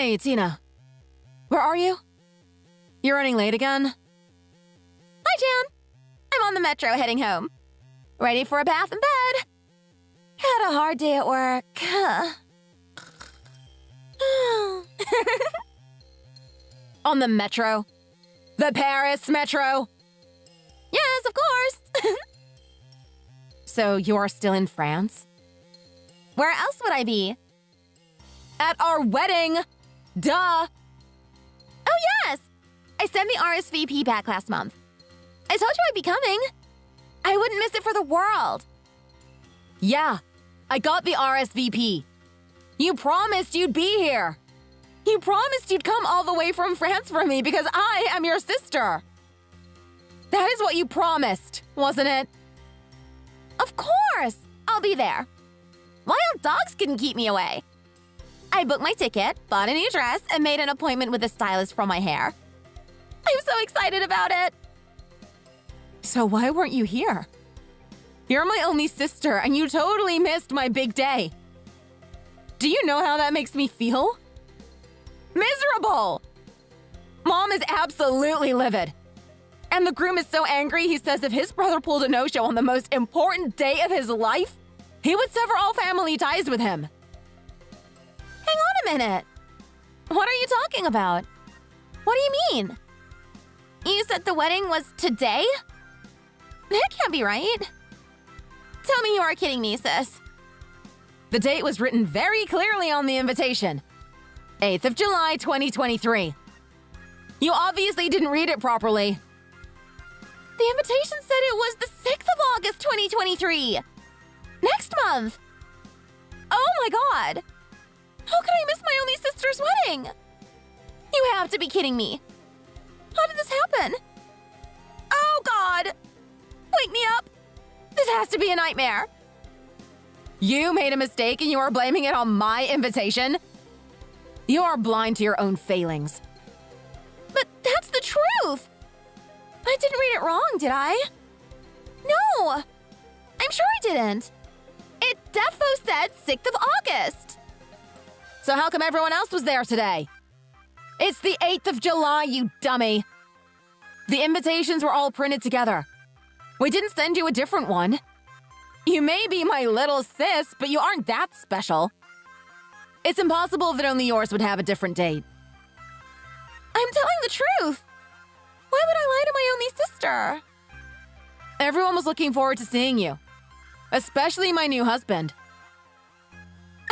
Hey, Tina. Where are you? You're running late again? Hi, Jan. I'm on the metro heading home. Ready for a bath and bed. Had a hard day at work. On the metro? The Paris metro? Yes, of course. So you're still in France? Where else would I be? At our wedding! Duh! Oh, yes! I sent the RSVP back last month. I told you I'd be coming. I wouldn't miss it for the world. Yeah, I got the RSVP. You promised you'd be here. You promised you'd come all the way from France for me because I am your sister. That is what you promised, wasn't it? Of course! I'll be there. Wild dogs couldn't keep me away. I booked my ticket, bought a new dress, and made an appointment with a stylist for my hair. I'm so excited about it. So why weren't you here? You're my only sister, and you totally missed my big day. Do you know how that makes me feel? Miserable! Mom is absolutely livid. And the groom is so angry he says if his brother pulled a no-show on the most important day of his life, he would sever all family ties with him. Hang on a minute. What are you talking about? What do you mean? You said the wedding was today? That can't be right. Tell me you are kidding me, sis. The date was written very clearly on the invitation. 8th of July, 2023. You obviously didn't read it properly. The invitation said it was the 6th of August, 2023. Next month. Oh my God. How could I miss my only sister's wedding? You have to be kidding me. How did this happen? Oh God. Wake me up. This has to be a nightmare. You made a mistake and you are blaming it on my invitation? You are blind to your own failings. But that's the truth. I didn't read it wrong, did I? No. I'm sure I didn't. It defo said 6th of August. So how come everyone else was there today? It's the 8th of July, you dummy. The invitations were all printed together. We didn't send you a different one. You may be my little sis, but you aren't that special. It's impossible that only yours would have a different date. I'm telling the truth. Why would I lie to my only sister? Everyone was looking forward to seeing you, especially my new husband.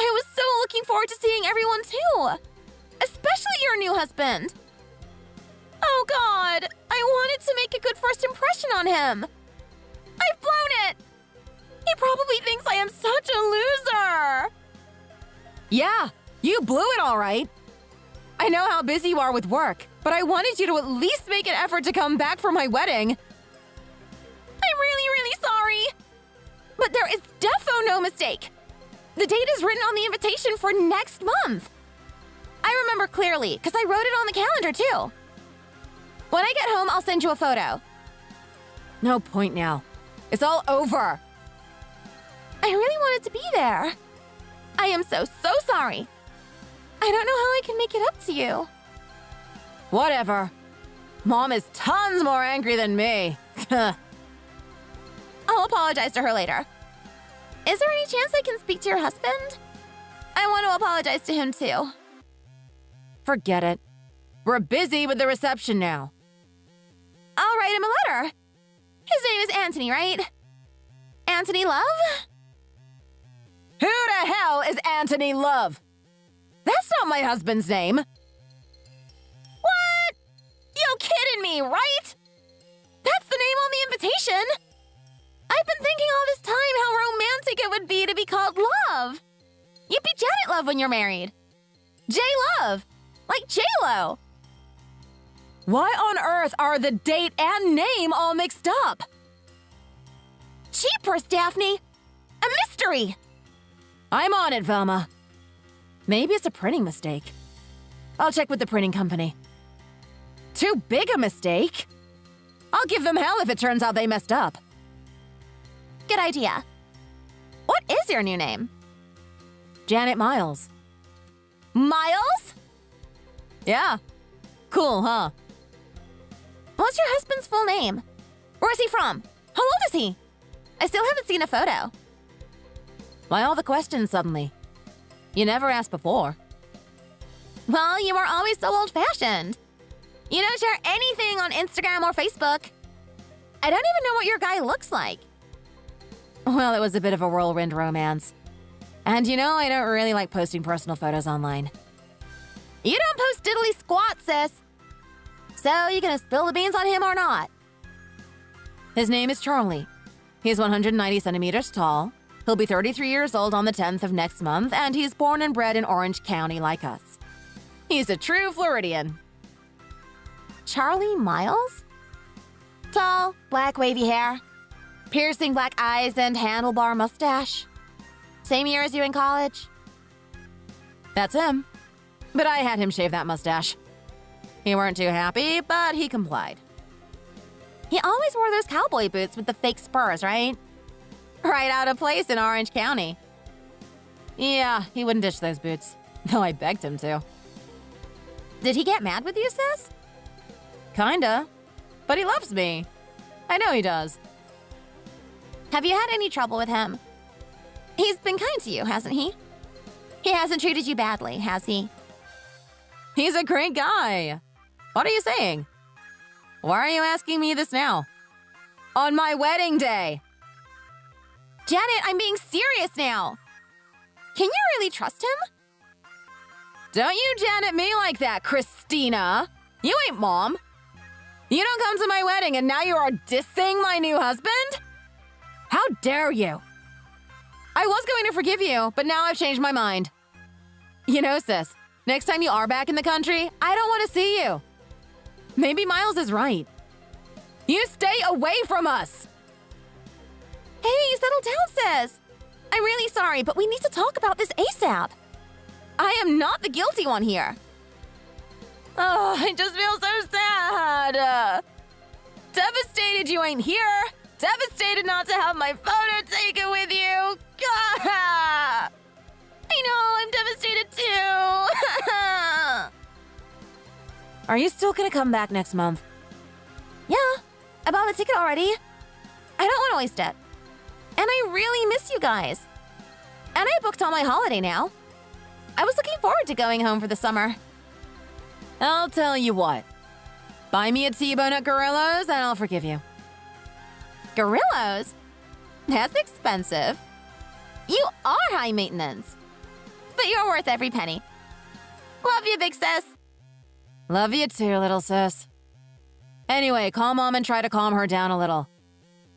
I was so looking forward to seeing everyone too, especially your new husband. Oh God, I wanted to make a good first impression on him. I've blown it. He probably thinks I am such a loser. Yeah, you blew it all right. I know how busy you are with work, but I wanted you to at least make an effort to come back for my wedding. I'm really sorry. But there is defo no mistake. The date is written on the invitation for next month. I remember clearly, because I wrote it on the calendar too. When I get home, I'll send you a photo. No point now. It's all over. I really wanted to be there. I am so sorry. I don't know how I can make it up to you. Whatever. Mom is tons more angry than me. I'll apologize to her later. Is there any chance I can speak to your husband? I want to apologize to him too. Forget it. We're busy with the reception now. I'll write him a letter. His name is Anthony, right? Anthony Love? Who the hell is Anthony Love? That's not my husband's name. What? You kidding me, right? That's the name on the invitation. I've been thinking all this time how romantic it would be to be called Love. You'd be Janet Love when you're married. J Love, like J-Lo. Why on earth are the date and name all mixed up? Jeepers, Daphne. A mystery. I'm on it, Velma. Maybe it's a printing mistake. I'll check with the printing company. Too big a mistake? I'll give them hell if it turns out they messed up. Good idea. What is your new name? Janet Miles. Miles? Yeah. Cool, huh? What's your husband's full name? Where's he from? How old is he? I still haven't seen a photo. Why all the questions suddenly? You never asked before. Well, you are always so old-fashioned. You don't share anything on Instagram or Facebook. I don't even know what your guy looks like. Well, it was a bit of a whirlwind romance. And you know, I don't really like posting personal photos online. You don't post diddly squat, sis. So, you gonna spill the beans on him or not? His name is Charlie. He's 190 centimeters tall. He'll be 33 years old on the 10th of next month, and he's born and bred in Orange County like us. He's a true Floridian. Charlie Miles? Tall, black wavy hair, piercing black eyes and handlebar mustache. Same year as you in college? That's him. But I had him shave that mustache. He weren't too happy, but he complied. He always wore those cowboy boots with the fake spurs, right? Right out of place in Orange County. Yeah, he wouldn't ditch those boots, though I begged him to. Did he get mad with you, sis? Kinda. But he loves me. I know he does. Have you had any trouble with him? He's been kind to you, hasn't he? He hasn't treated you badly, has he? He's a great guy. What are you saying? Why are you asking me this now? On my wedding day! Janet, I'm being serious now. Can you really trust him? Don't you Janet me like that, Christina. You ain't mom. You don't come to my wedding and now you are dissing my new husband? How dare you? I was going to forgive you, but now I've changed my mind. You know, sis, next time you are back in the country, I don't want to see you. Maybe Miles is right. You stay away from us! Hey, settle down, sis. I'm really sorry, but we need to talk about this ASAP. I am not the guilty one here. Oh, I just feel so sad. Devastated you ain't here. Devastated not to have my photo taken with you. I know, I'm devastated too. Are you still gonna come back next month? Yeah, I bought the ticket already. I don't want to waste it. And I really miss you guys. And I booked all my holiday now. I was looking forward to going home for the summer. I'll tell you what. Buy me a T-bone at Gorillo's and I'll forgive you. Gorillo's? That's expensive. You are high maintenance. But you're worth every penny. Love you, big sis. Love you too, little sis. Anyway, call Mom and try to calm her down a little.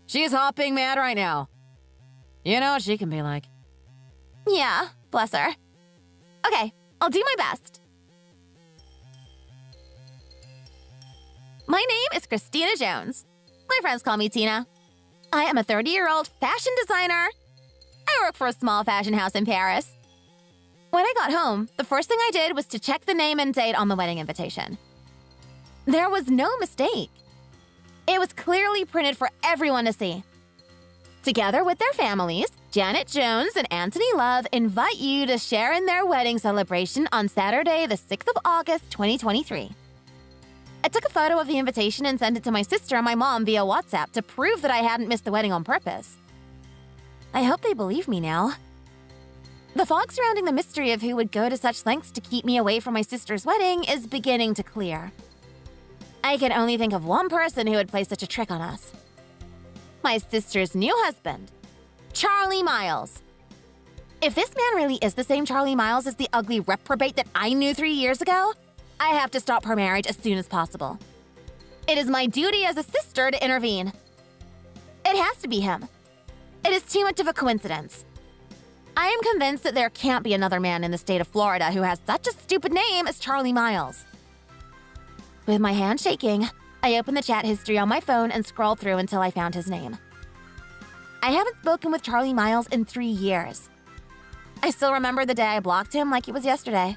She's hopping mad right now. You know what she can be like. Yeah, bless her. Okay, I'll do my best. My name is Christina Jones. My friends call me Tina. I am a 30-year-old fashion designer. I work for a small fashion house in Paris. When I got home, the first thing I did was to check the name and date on the wedding invitation. There was no mistake. It was clearly printed for everyone to see. Together with their families, Janet Jones and Anthony Love invite you to share in their wedding celebration on Saturday, the 6th of August, 2023. I took a photo of the invitation and sent it to my sister and my mom via WhatsApp to prove that I hadn't missed the wedding on purpose. I hope they believe me now. The fog surrounding the mystery of who would go to such lengths to keep me away from my sister's wedding is beginning to clear. I can only think of one person who would play such a trick on us. My sister's new husband, Charlie Miles. If this man really is the same Charlie Miles as the ugly reprobate that I knew 3 years ago, I have to stop her marriage as soon as possible. It is my duty as a sister to intervene. It has to be him. It is too much of a coincidence. I am convinced that there can't be another man in the state of Florida who has such a stupid name as Charlie Miles. With my hand shaking, I opened the chat history on my phone and scrolled through until I found his name. I haven't spoken with Charlie Miles in 3 years. I still remember the day I blocked him like it was yesterday.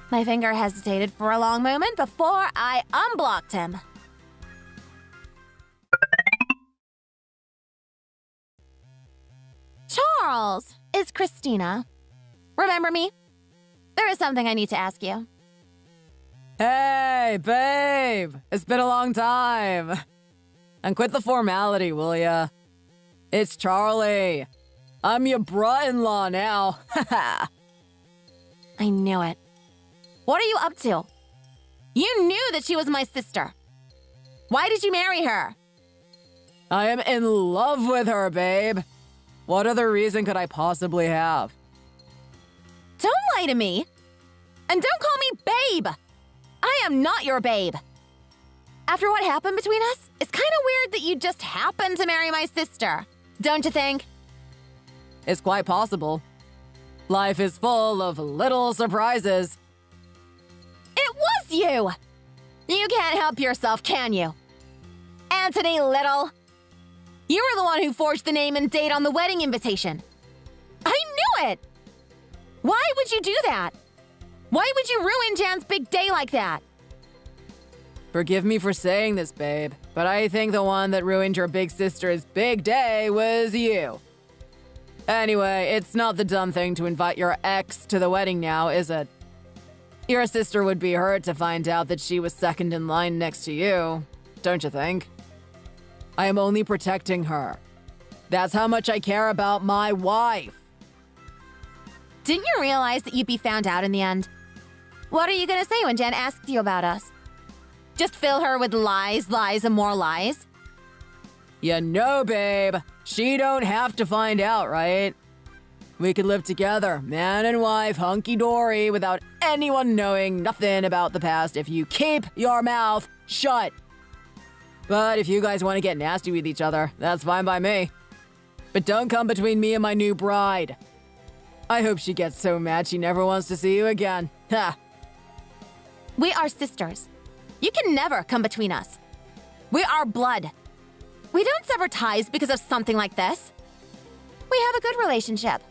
My finger hesitated for a long moment before I unblocked him. Charles, it's Christina. Remember me? There is something I need to ask you. Hey, babe! It's been a long time. And quit the formality, will ya? It's Charlie. I'm your bro-in-law now. I knew it. What are you up to? You knew that she was my sister. Why did you marry her? I am in love with her, babe. What other reason could I possibly have? Don't lie to me. And don't call me babe. I am not your babe. After what happened between us, it's kind of weird that you just happened to marry my sister. Don't you think? It's quite possible. Life is full of little surprises. It was you! You can't help yourself, can you? Anthony Little. You were the one who forged the name and date on the wedding invitation. I knew it! Why would you do that? Why would you ruin Jan's big day like that? Forgive me for saying this, babe, but I think the one that ruined your big sister's big day was you. Anyway, it's not the dumb thing to invite your ex to the wedding now, is it? Your sister would be hurt to find out that she was second in line next to you, don't you think? I am only protecting her. That's how much I care about my wife. Didn't you realize that you'd be found out in the end? What are you gonna say when Jan asks you about us? Just fill her with lies, lies, and more lies? You know, babe, she don't have to find out, right? We could live together, man and wife, hunky-dory, without anyone knowing nothing about the past if you keep your mouth shut. But if you guys want to get nasty with each other, that's fine by me. But don't come between me and my new bride. I hope she gets so mad she never wants to see you again. Ha! We are sisters. You can never come between us. We are blood. We don't sever ties because of something like this. We have a good relationship.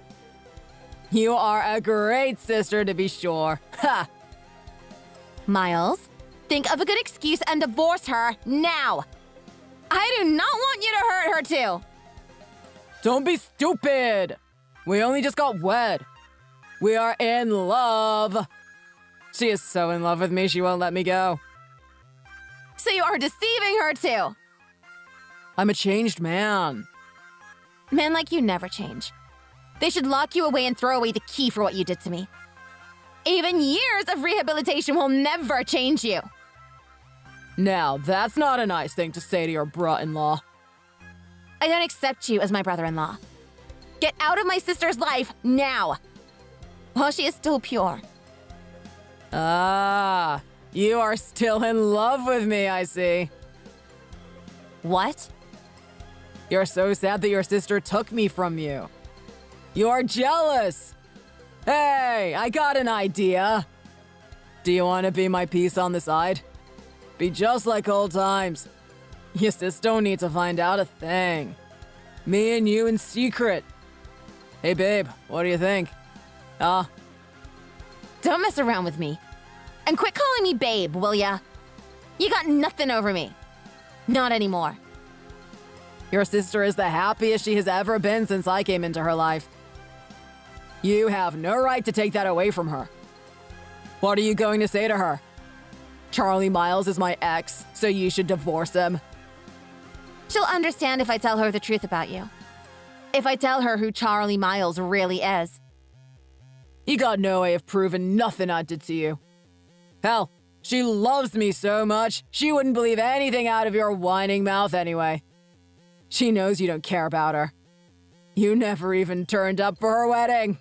You are a great sister, to be sure. Ha! Miles, think of a good excuse and divorce her now. I do not want you to hurt her too. Don't be stupid! We only just got wed. We are in love. She is so in love with me, she won't let me go. So you are deceiving her too. I'm a changed man. Men like you never change. They should lock you away and throw away the key for what you did to me. Even years of rehabilitation will never change you. Now, that's not a nice thing to say to your brother-in-law. I don't accept you as my brother-in-law. Get out of my sister's life now, while she is still pure. Ah, you are still in love with me, I see. What? You're so sad that your sister took me from you. You're jealous. Hey, I got an idea. Do you want to be my piece on the side? Be just like old times. Your sis don't need to find out a thing. Me and you in secret. Hey, babe, what do you think? Don't mess around with me. And quit calling me babe, will ya? You got nothing over me. Not anymore. Your sister is the happiest she has ever been since I came into her life. You have no right to take that away from her. What are you going to say to her? Charlie Miles is my ex, so you should divorce him. She'll understand if I tell her the truth about you. If I tell her who Charlie Miles really is. You got no way of proving nothing I did to you. Hell, she loves me so much, she wouldn't believe anything out of your whining mouth anyway. She knows you don't care about her. You never even turned up for her wedding.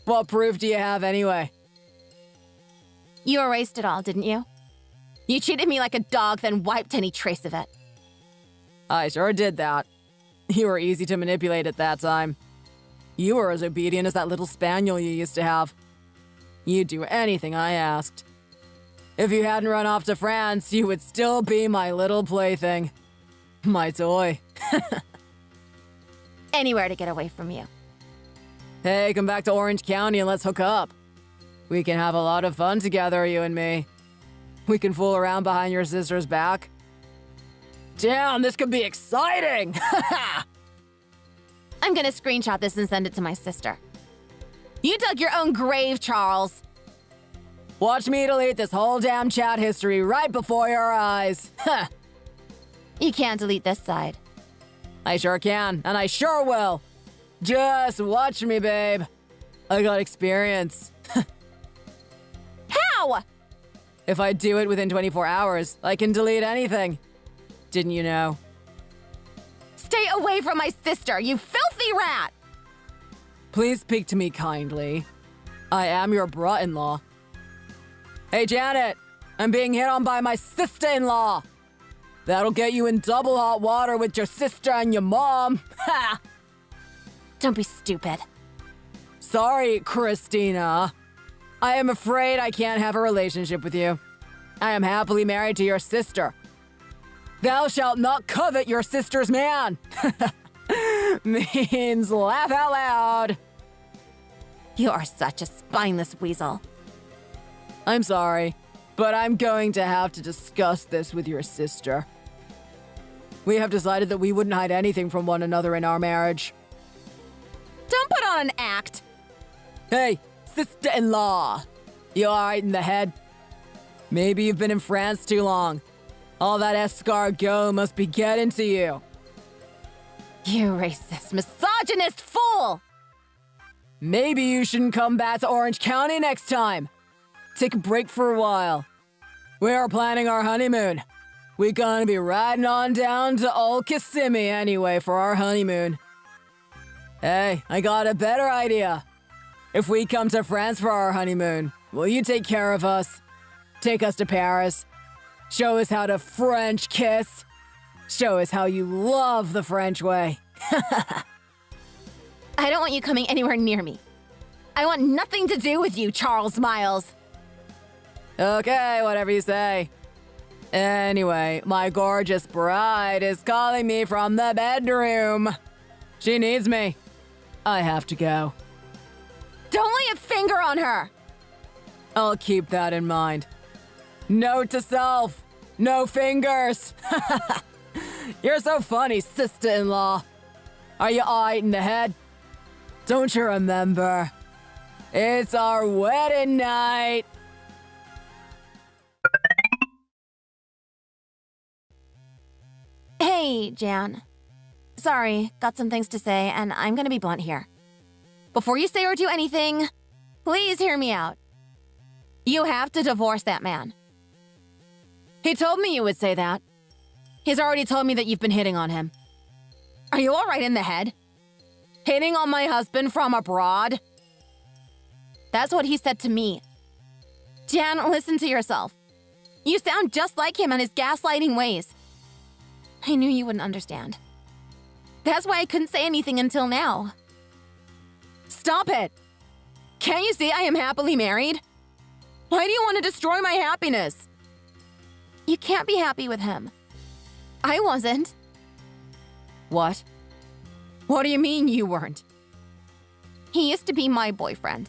What proof do you have anyway? You erased it all, didn't you? You treated me like a dog, then wiped any trace of it. I sure did that. You were easy to manipulate at that time. You were as obedient as that little spaniel you used to have. You'd do anything I asked. If you hadn't run off to France, you would still be my little plaything. My toy. Anywhere to get away from you. Hey, come back to Orange County and let's hook up. We can have a lot of fun together, you and me. We can fool around behind your sister's back. Damn, this could be exciting! I'm gonna screenshot this and send it to my sister. You dug your own grave, Charles. Watch me delete this whole damn chat history right before your eyes. Huh. You can't delete this side. I sure can, and I sure will. Just watch me, babe. I got experience. How? If I do it within 24 hours, I can delete anything. Didn't you know? Stay away from my sister, you filthy rat! Please speak to me kindly. I am your bra-in-law. Hey, Janet, I'm being hit on by my sister-in-law. That'll get you in double hot water with your sister and your mom. Ha! Don't be stupid. Sorry, Christina. I am afraid I can't have a relationship with you. I am happily married to your sister. Thou shalt not covet your sister's man. Means laugh out loud. You are such a spineless weasel. I'm sorry, but I'm going to have to discuss this with your sister. We have decided that we wouldn't hide anything from one another in our marriage. Don't put on an act. Hey, sister-in-law. You alright in the head? Maybe you've been in France too long. All that escargot must be getting to you. You racist, misogynist fool! Maybe you shouldn't come back to Orange County next time. Take a break for a while. We are planning our honeymoon. We're gonna be riding on down to Old Kissimmee anyway for our honeymoon. Hey, I got a better idea. If we come to France for our honeymoon, will you take care of us? Take us to Paris. Show us how to French kiss. Show us how you love the French way. I don't want you coming anywhere near me. I want nothing to do with you, Charles Miles. Okay, whatever you say. Anyway, my gorgeous bride is calling me from the bedroom. She needs me. I have to go. Don't lay a finger on her! I'll keep that in mind. Note to self, no fingers. You're so funny, sister-in-law. Are you alright in the head? Don't you remember? It's our wedding night. Hey, Jan. Sorry, got some things to say, and I'm gonna be blunt here. Before you say or do anything, please hear me out. You have to divorce that man. He told me you would say that. He's already told me that you've been hitting on him. Are you alright in the head? Hitting on my husband from abroad? That's what he said to me. Jan, listen to yourself. You sound just like him and his gaslighting ways. I knew you wouldn't understand. That's why I couldn't say anything until now. Stop it! Can't you see I am happily married? Why do you want to destroy my happiness? You can't be happy with him. I wasn't. What? What do you mean you weren't? He used to be my boyfriend.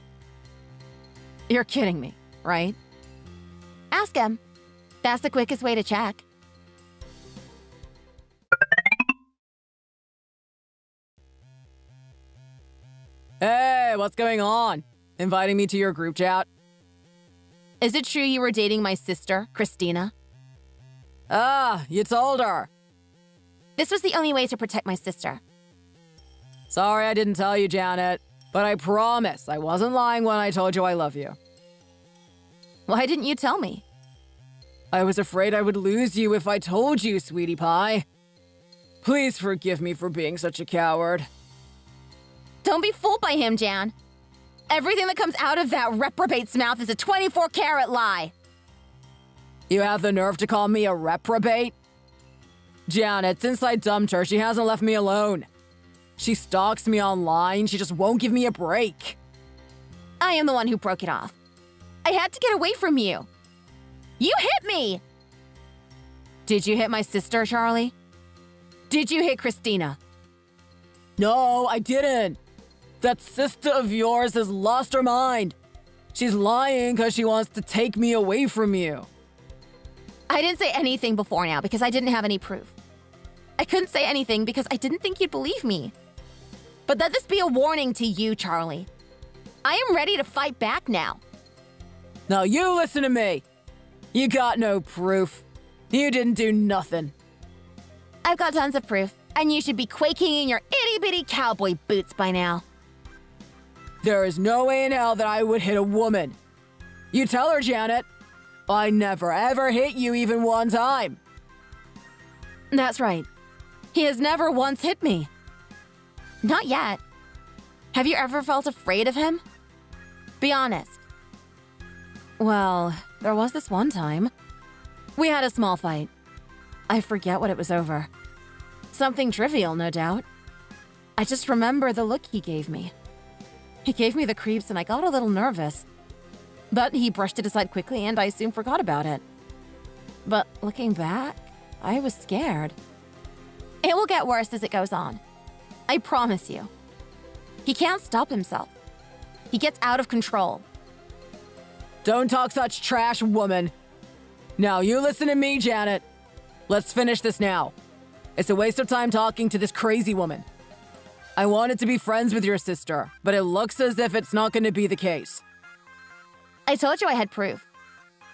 You're kidding me, right? Ask him. That's the quickest way to check. Hey, what's going on? Inviting me to your group chat? Is it true you were dating my sister, Christina? Ah, you told her. This was the only way to protect my sister. Sorry I didn't tell you, Janet, but I promise I wasn't lying when I told you I love you. Why didn't you tell me? I was afraid I would lose you if I told you, sweetie pie. Please forgive me for being such a coward. Don't be fooled by him, Jan. Everything that comes out of that reprobate's mouth is a 24-karat lie. You have the nerve to call me a reprobate? Janet, since I dumped her, she hasn't left me alone. She stalks me online. She just won't give me a break. I am the one who broke it off. I had to get away from you. You hit me! Did you hit my sister, Charlie? Did you hit Christina? No, I didn't. That sister of yours has lost her mind. She's lying because she wants to take me away from you. I didn't say anything before now because I didn't have any proof. I couldn't say anything because I didn't think you'd believe me. But let this be a warning to you, Charlie. I am ready to fight back now. Now you listen to me. You got no proof. You didn't do nothing. I've got tons of proof, and you should be quaking in your itty-bitty cowboy boots by now. There is no way in hell that I would hit a woman. You tell her, Janet. I never ever hit you even one time. That's right. He has never once hit me. Not yet. Have you ever felt afraid of him? Be honest. Well, there was this one time. We had a small fight. I forget what it was over. Something trivial, no doubt. I just remember the look he gave me. He gave me the creeps and I got a little nervous. But he brushed it aside quickly and I soon forgot about it. But looking back, I was scared. It will get worse as it goes on. I promise you. He can't stop himself. He gets out of control. Don't talk such trash, woman. Now you listen to me, Janet. Let's finish this now. It's a waste of time talking to this crazy woman. I wanted to be friends with your sister, but it looks as if it's not going to be the case. I told you I had proof.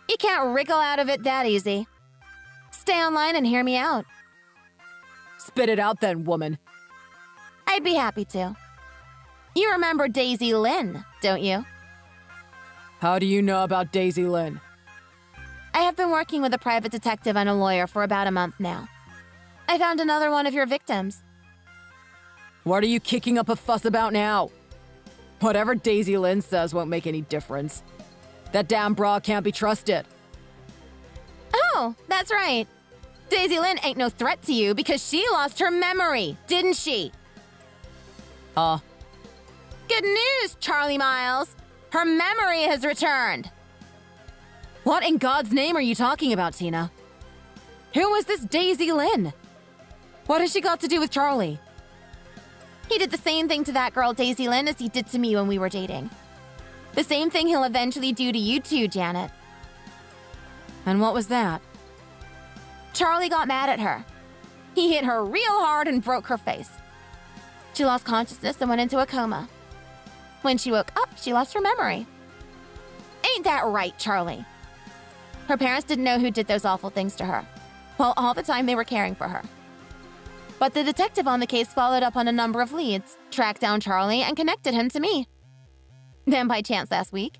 You can't wriggle out of it that easy. Stay online and hear me out. Spit it out then, woman. I'd be happy to. You remember Daisy Lynn, don't you? How do you know about Daisy Lynn? I have been working with a private detective and a lawyer for about a month now. I found another one of your victims. What are you kicking up a fuss about now? Whatever Daisy Lynn says won't make any difference. That damn bra can't be trusted. Oh, that's right. Daisy Lynn ain't no threat to you because she lost her memory, didn't she? Good news, Charlie Miles. Her memory has returned. What in God's name are you talking about, Tina? Who is this Daisy Lynn? What has she got to do with Charlie? He did the same thing to that girl, Daisy Lynn, as he did to me when we were dating. The same thing he'll eventually do to you too, Janet. And what was that? Charlie got mad at her. He hit her real hard and broke her face. She lost consciousness and went into a coma. When she woke up, she lost her memory. Ain't that right, Charlie? Her parents didn't know who did those awful things to her, while all the time they were caring for her. But the detective on the case followed up on a number of leads, tracked down Charlie, and connected him to me. Then by chance last week,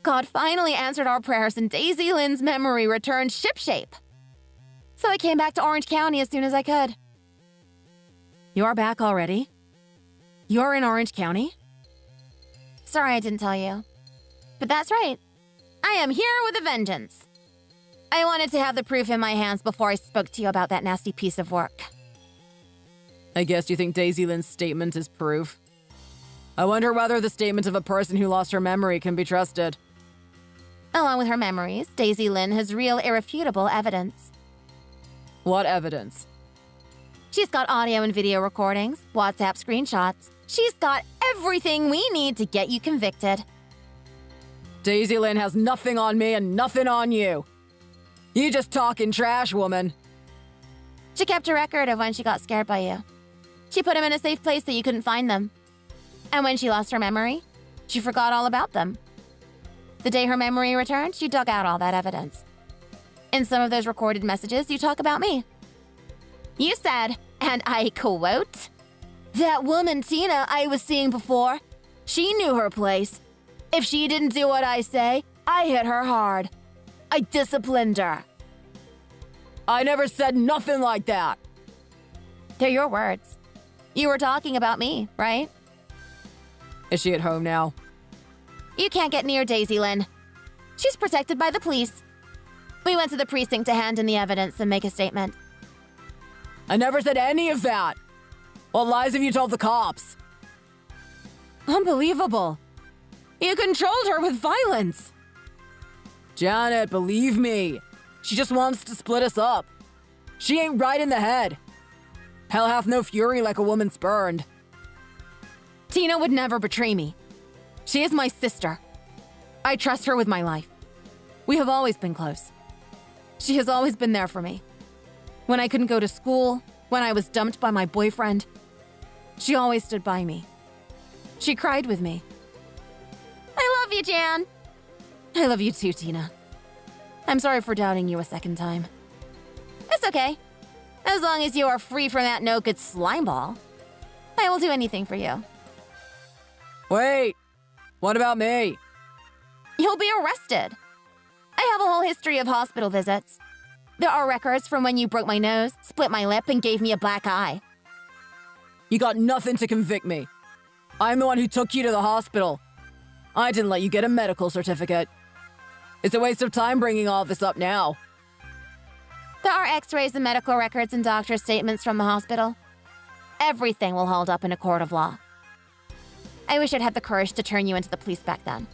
God finally answered our prayers and Daisy Lynn's memory returned shipshape. So I came back to Orange County as soon as I could. You're back already? You're in Orange County? Sorry I didn't tell you. But that's right. I am here with a vengeance. I wanted to have the proof in my hands before I spoke to you about that nasty piece of work. I guess you think Daisy Lynn's statement is proof. I wonder whether the statement of a person who lost her memory can be trusted. Along with her memories, Daisy Lynn has real irrefutable evidence. What evidence? She's got audio and video recordings, WhatsApp screenshots. She's got everything we need to get you convicted. Daisy Lynn has nothing on me and nothing on you. You just talking trash, woman. She kept a record of when she got scared by you. She put them in a safe place so you couldn't find them. And when she lost her memory, she forgot all about them. The day her memory returned, she dug out all that evidence. In some of those recorded messages, you talk about me. You said, and I quote, "That woman Tina I was seeing before, she knew her place. If she didn't do what I say, I hit her hard. I disciplined her." I never said nothing like that. They're your words. You were talking about me, right? Is she at home now? You can't get near Daisy Lynn. She's protected by the police. We went to the precinct to hand in the evidence and make a statement. I never said any of that. What lies have you told the cops? Unbelievable. You controlled her with violence. Janet, believe me. She just wants to split us up. She ain't right in the head. Hell hath no fury like a woman spurned. Tina would never betray me. She is my sister. I trust her with my life. We have always been close. She has always been there for me. When I couldn't go to school, when I was dumped by my boyfriend, she always stood by me. She cried with me. I love you, Jan. I love you too, Tina. I'm sorry for doubting you a second time. It's okay. As long as you are free from that no-good slime ball, I will do anything for you. Wait, what about me? You'll be arrested. I have a whole history of hospital visits. There are records from when you broke my nose, split my lip, and gave me a black eye. You got nothing to convict me. I'm the one who took you to the hospital. I didn't let you get a medical certificate. It's a waste of time bringing all this up now. There are x-rays and medical records and doctor's statements from the hospital. Everything will hold up in a court of law. I wish I'd had the courage to turn you into the police back then.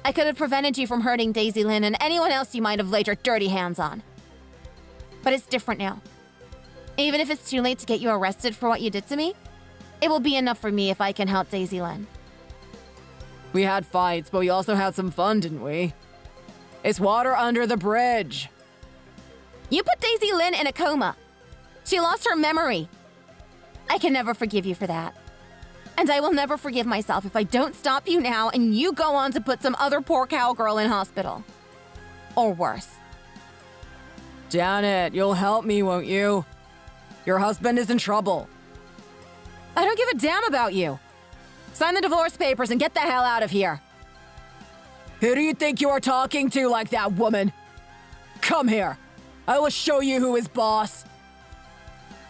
I could have prevented you from hurting Daisy Lynn and anyone else you might have laid your dirty hands on. But it's different now. Even if it's too late to get you arrested for what you did to me, it will be enough for me if I can help Daisy Lynn. We had fights, but we also had some fun, didn't we? It's water under the bridge. You put Daisy Lynn in a coma. She lost her memory. I can never forgive you for that. And I will never forgive myself if I don't stop you now and you go on to put some other poor cowgirl in hospital. Or worse. Janet, you'll help me, won't you? Your husband is in trouble. I don't give a damn about you. Sign the divorce papers and get the hell out of here. Who do you think you are talking to like that, woman? Come here. I will show you who is boss.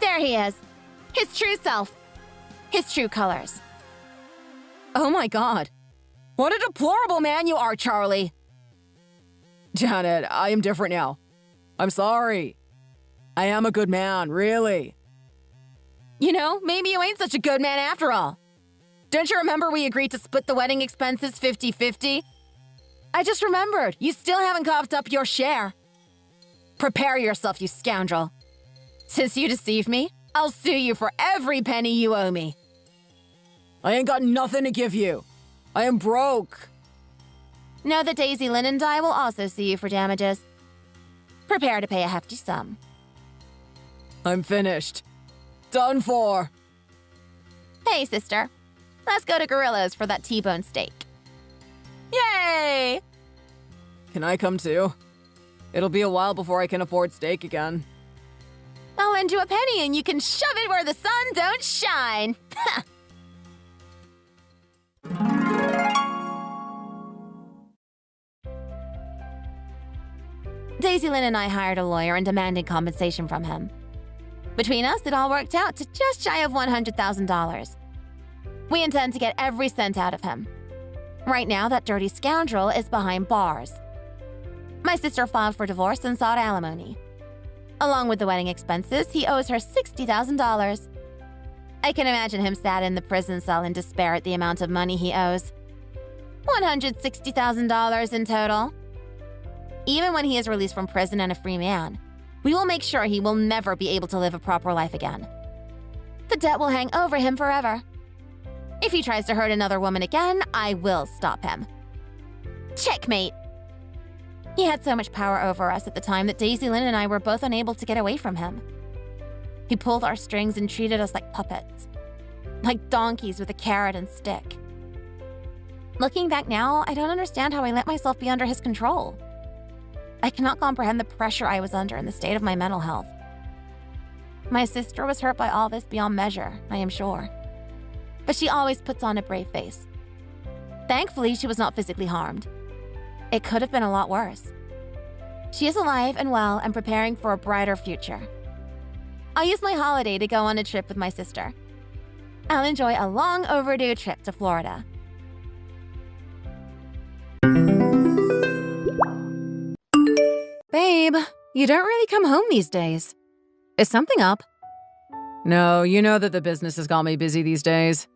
There he is. His true self. His true colors. Oh my god. What a deplorable man you are, Charlie. Janet, I am different now. I'm sorry. I am a good man, really. You know, maybe you ain't such a good man after all. Don't you remember we agreed to split the wedding expenses 50-50? I just remembered. You still haven't coughed up your share. Prepare yourself, you scoundrel. Since you deceived me, I'll sue you for every penny you owe me. I ain't got nothing to give you. I am broke. Know that Daisy Lynn and I will also sue you for damages. Prepare to pay a hefty sum. I'm finished. Done for. Hey, sister. Let's go to Gorillas for that T-bone steak. Yay! Can I come too? It'll be a while before I can afford steak again. I'll lend you a penny and you can shove it where the sun don't shine. Daisy Lynn and I hired a lawyer and demanded compensation from him. Between us, it all worked out to just shy of $100,000. We intend to get every cent out of him. Right now, that dirty scoundrel is behind bars. My sister filed for divorce and sought alimony. Along with the wedding expenses, he owes her $60,000. I can imagine him sat in the prison cell in despair at the amount of money he owes. $160,000 in total. Even when he is released from prison and a free man, we will make sure he will never be able to live a proper life again. The debt will hang over him forever. If he tries to hurt another woman again, I will stop him. Checkmate! He had so much power over us at the time that Daisy Lynn and I were both unable to get away from him. He pulled our strings and treated us like puppets. Like donkeys with a carrot and stick. Looking back now, I don't understand how I let myself be under his control. I cannot comprehend the pressure I was under and the state of my mental health. My sister was hurt by all this beyond measure, I am sure. But she always puts on a brave face. Thankfully, she was not physically harmed. It could have been a lot worse. She is alive and well and preparing for a brighter future. I'll use my holiday to go on a trip with my sister. I'll enjoy a long overdue trip to Florida. Babe, you don't really come home these days. Is something up? No, you know that the business has got me busy these days.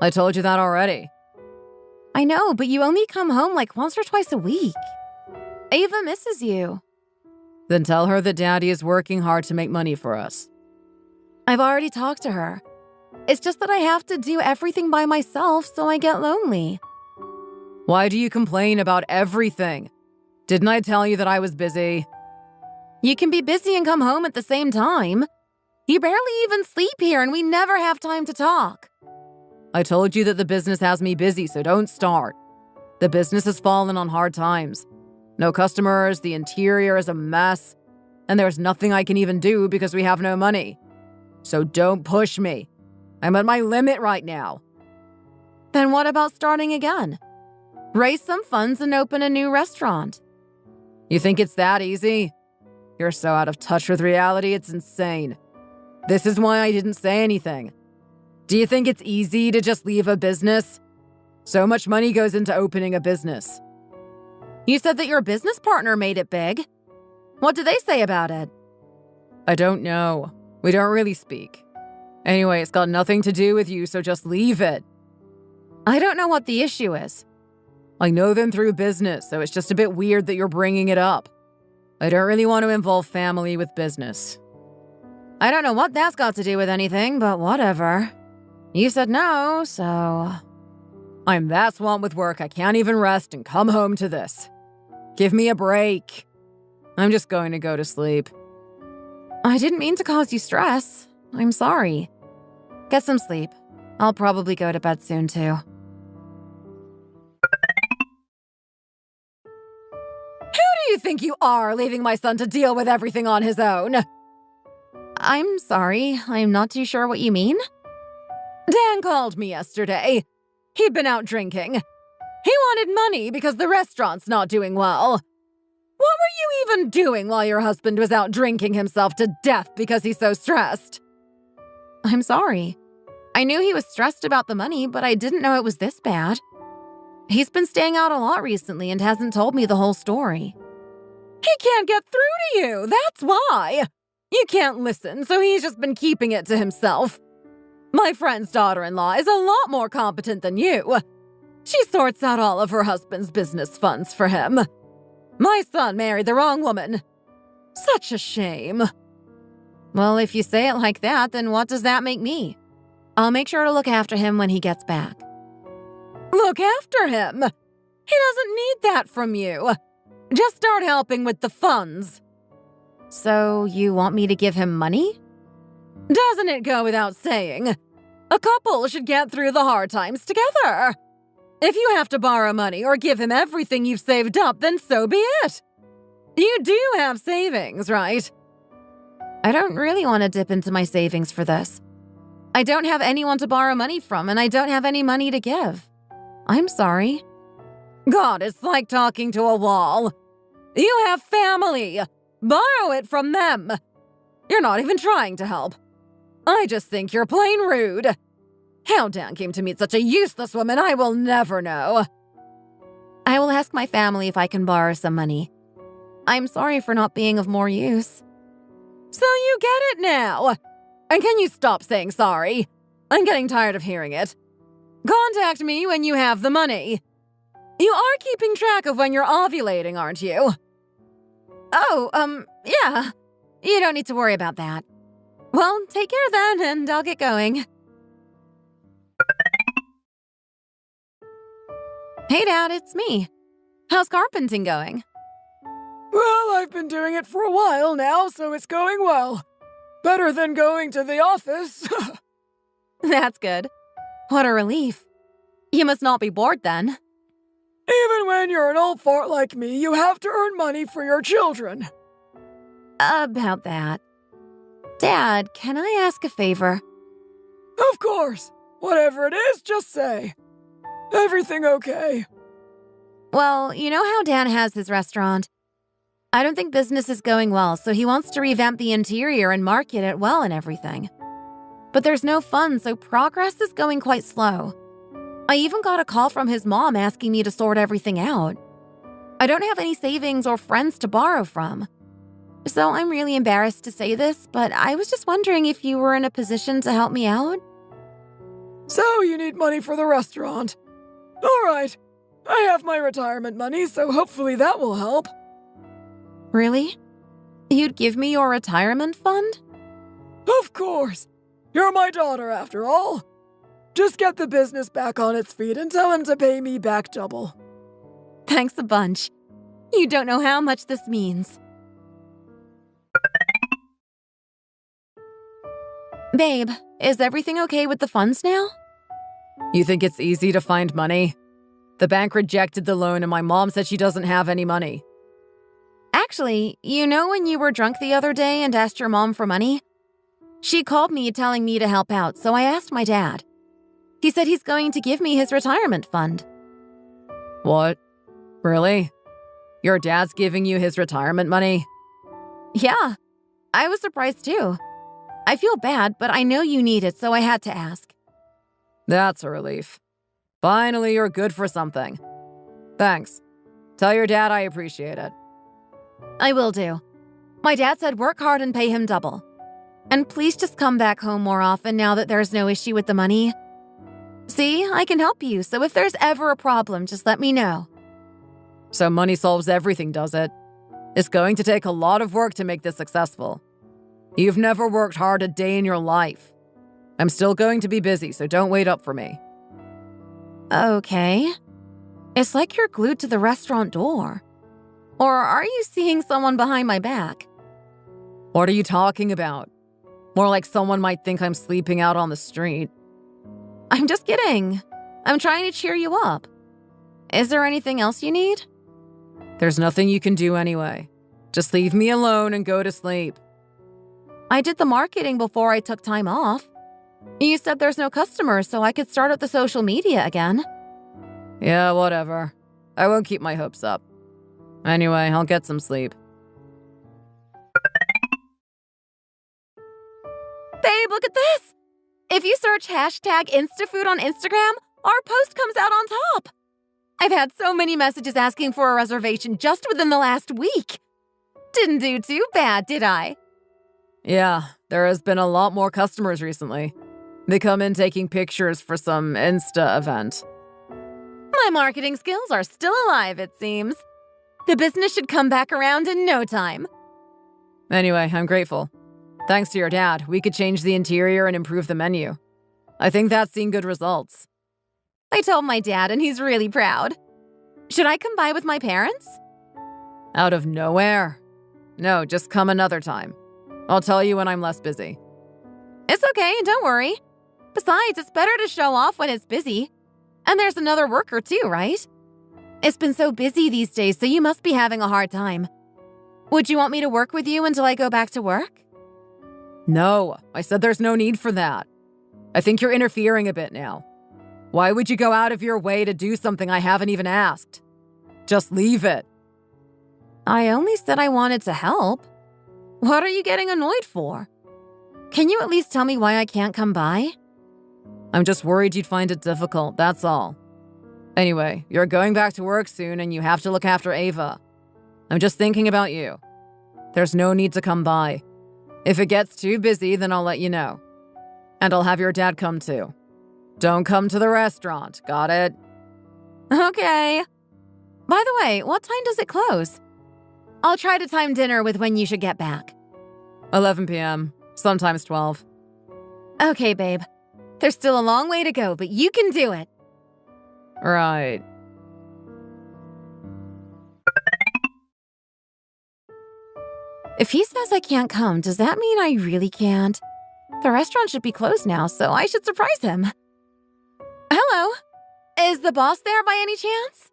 I told you that already. I know, but you only come home like once or twice a week. Ava misses you. Then tell her that Daddy is working hard to make money for us. I've already talked to her. It's just that I have to do everything by myself, so I get lonely. Why do you complain about everything? Didn't I tell you that I was busy? You can be busy and come home at the same time. You barely even sleep here and we never have time to talk. I told you that the business has me busy, so don't start. The business has fallen on hard times. No customers, the interior is a mess, and there's nothing I can even do because we have no money. So don't push me. I'm at my limit right now. Then what about starting again? Raise some funds and open a new restaurant. You think it's that easy? You're so out of touch with reality, it's insane. This is why I didn't say anything. Do you think it's easy to just leave a business? So much money goes into opening a business. You said that your business partner made it big. What did they say about it? I don't know. We don't really speak. Anyway, it's got nothing to do with you, so just leave it. I don't know what the issue is. I know them through business, so it's just a bit weird that you're bringing it up. I don't really want to involve family with business. I don't know what that's got to do with anything, but whatever. You said no, so... I'm that swamped with work I can't even rest and come home to this. Give me a break. I'm just going to go to sleep. I didn't mean to cause you stress. I'm sorry. Get some sleep. I'll probably go to bed soon, too. Who do you think you are, leaving my son to deal with everything on his own? I'm sorry. I'm not too sure what you mean. Dan called me yesterday. He'd been out drinking. He wanted money because the restaurant's not doing well. What were you even doing while your husband was out drinking himself to death because he's so stressed? I'm sorry. I knew he was stressed about the money, but I didn't know it was this bad. He's been staying out a lot recently and hasn't told me the whole story. He can't get through to you, that's why. You can't listen, so he's just been keeping it to himself. My friend's daughter-in-law is a lot more competent than you. She sorts out all of her husband's business funds for him. My son married the wrong woman. Such a shame. Well, if you say it like that, then what does that make me? I'll make sure to look after him when he gets back. Look after him? He doesn't need that from you. Just start helping with the funds. So you want me to give him money? Doesn't it go without saying? A couple should get through the hard times together. If you have to borrow money or give him everything you've saved up, then so be it. You do have savings, right? I don't really want to dip into my savings for this. I don't have anyone to borrow money from, and I don't have any money to give. I'm sorry. God, it's like talking to a wall. You have family. Borrow it from them. You're not even trying to help. I just think you're plain rude. How Dan came to meet such a useless woman, I will never know. I will ask my family if I can borrow some money. I'm sorry for not being of more use. So you get it now. And can you stop saying sorry? I'm getting tired of hearing it. Contact me when you have the money. You are keeping track of when you're ovulating, aren't you? Oh, yeah. You don't need to worry about that. Well, take care then, and I'll get going. Hey, Dad, it's me. How's carpenting going? Well, I've been doing it for a while now, so it's going well. Better than going to the office. That's good. What a relief. You must not be bored then. Even when you're an old fart like me, you have to earn money for your children. About that. Dad, can I ask a favor? Of course. Whatever it is, just say. Everything okay? Well, you know how Dan has his restaurant? I don't think business is going well, so he wants to revamp the interior and market it well and everything. But there's no funds, so progress is going quite slow. I even got a call from his mom asking me to sort everything out. I don't have any savings or friends to borrow from. So I'm really embarrassed to say this, but I was just wondering if you were in a position to help me out. So you need money for the restaurant. All right. I have my retirement money, so hopefully that will help. Really? You'd give me your retirement fund? Of course. You're my daughter, after all. Just get the business back on its feet and tell him to pay me back double. Thanks a bunch. You don't know how much this means. Babe, is everything okay with the funds now? You think it's easy to find money? The bank rejected the loan and my mom said she doesn't have any money. Actually, you know when you were drunk the other day and asked your mom for money? She called me telling me to help out, so I asked my dad. He said he's going to give me his retirement fund. What? Really? Your dad's giving you his retirement money? Yeah, I was surprised too. I feel bad, but I know you need it, so I had to ask. That's a relief. Finally, you're good for something. Thanks. Tell your dad I appreciate it. I will do. My dad said work hard and pay him double. And please just come back home more often now that there's no issue with the money. See, I can help you, so if there's ever a problem, just let me know. So money solves everything, does it? It's going to take a lot of work to make this successful. You've never worked hard a day in your life. I'm still going to be busy, so don't wait up for me. Okay. It's like you're glued to the restaurant door. Or are you seeing someone behind my back? What are you talking about? More like someone might think I'm sleeping out on the street. I'm just kidding. I'm trying to cheer you up. Is there anything else you need? There's nothing you can do anyway. Just leave me alone and go to sleep. I did the marketing before I took time off. You said there's no customers, so I could start up the social media again. Yeah, whatever. I won't keep my hopes up. Anyway, I'll get some sleep. Babe, look at this! If you search hashtag InstaFood on Instagram, our post comes out on top. I've had so many messages asking for a reservation just within the last week. Didn't do too bad, did I? Yeah, there has been a lot more customers recently. They come in taking pictures for some Insta event. My marketing skills are still alive, it seems. The business should come back around in no time. Anyway, I'm grateful. Thanks to your dad, we could change the interior and improve the menu. I think that's seen good results. I told my dad and he's really proud. Should I come by with my parents? Out of nowhere? No, just come another time. I'll tell you when I'm less busy. It's okay, don't worry. Besides, it's better to show off when it's busy. And there's another worker too, right? It's been so busy these days, so you must be having a hard time. Would you want me to work with you until I go back to work? No, I said there's no need for that. I think you're interfering a bit now. Why would you go out of your way to do something I haven't even asked? Just leave it. I only said I wanted to help. What are you getting annoyed for? Can you at least tell me why I can't come by? I'm just worried you'd find it difficult, that's all. Anyway, you're going back to work soon and you have to look after Ava. I'm just thinking about you. There's no need to come by. If it gets too busy, then I'll let you know. And I'll have your dad come too. Don't come to the restaurant, got it? Okay. By the way, what time does it close? I'll try to time dinner with when you should get back. 11 p.m., sometimes 12. Okay, babe. There's still a long way to go, but you can do it. Right. If he says I can't come, does that mean I really can't? The restaurant should be closed now, so I should surprise him. Hello? Is the boss there by any chance?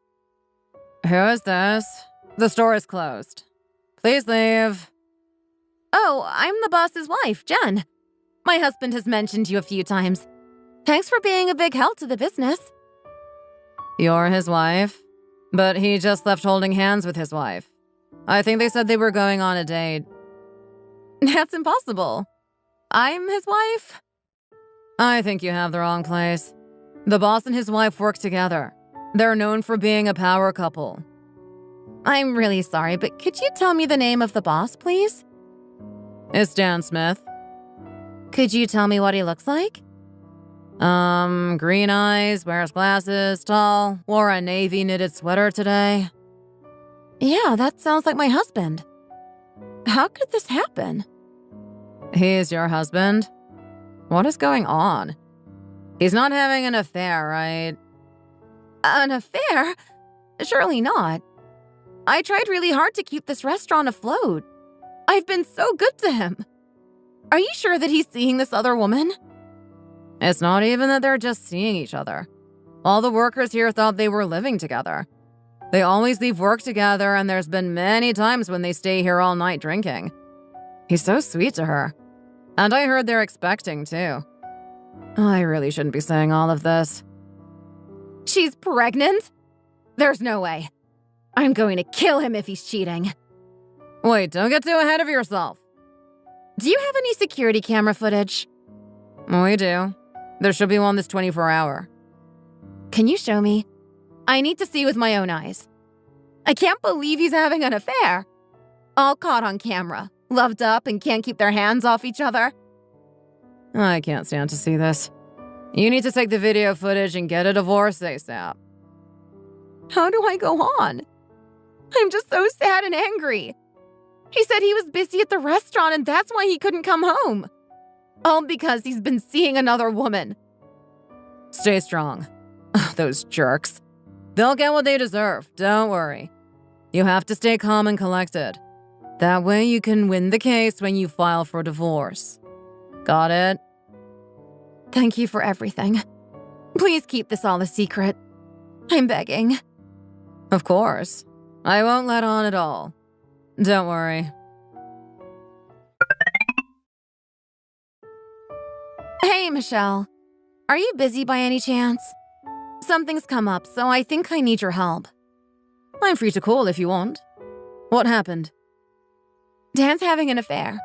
Who is this? The store is closed. Please leave. Oh, I'm the boss's wife, Jen. My husband has mentioned you a few times. Thanks for being a big help to the business. You're his wife? But he just left holding hands with his wife. I think they said they were going on a date. That's impossible. I'm his wife? I think you have the wrong place. The boss and his wife work together. They're known for being a power couple. I'm really sorry, but could you tell me the name of the boss, please? It's Dan Smith. Could you tell me what he looks like? Green eyes, wears glasses, tall, wore a navy knitted sweater today. Yeah, that sounds like my husband. How could this happen? He's your husband? What is going on? He's not having an affair, right? An affair? Surely not. I tried really hard to keep this restaurant afloat. I've been so good to him. Are you sure that he's seeing this other woman? It's not even that they're just seeing each other. All the workers here thought they were living together. They always leave work together, and there's been many times when they stay here all night drinking. He's so sweet to her. And I heard they're expecting, too. I really shouldn't be saying all of this. She's pregnant? There's no way. I'm going to kill him if he's cheating. Wait, don't get too ahead of yourself. Do you have any security camera footage? We do. There should be one this 24-hour. Can you show me? I need to see with my own eyes. I can't believe he's having an affair. All caught on camera, loved up and can't keep their hands off each other. I can't stand to see this. You need to take the video footage and get a divorce ASAP. How do I go on? I'm just so sad and angry. He said he was busy at the restaurant and that's why he couldn't come home. All because he's been seeing another woman. Stay strong. Those jerks. They'll get what they deserve, don't worry. You have to stay calm and collected. That way you can win the case when you file for divorce. Got it? Thank you for everything. Please keep this all a secret. I'm begging. Of course. I won't let on at all. Don't worry. Hey, Michelle. Are you busy by any chance? Something's come up, so I think I need your help. I'm free to call if you want. What happened? Dan's having an affair.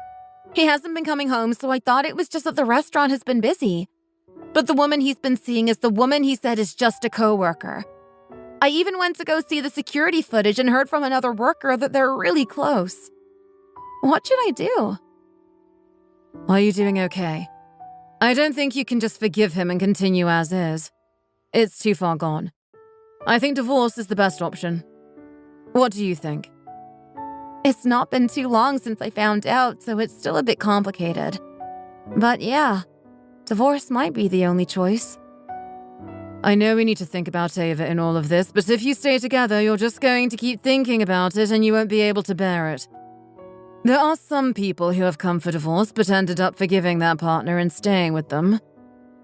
He hasn't been coming home, so I thought it was just that the restaurant has been busy. But the woman he's been seeing is the woman he said is just a co-worker. I even went to go see the security footage and heard from another worker that they're really close. What should I do? Are you doing okay? I don't think you can just forgive him and continue as is. It's too far gone. I think divorce is the best option. What do you think? It's not been too long since I found out, so it's still a bit complicated. But yeah, divorce might be the only choice. I know we need to think about Ava in all of this, but if you stay together, you're just going to keep thinking about it and you won't be able to bear it. There are some people who have come for divorce but ended up forgiving their partner and staying with them.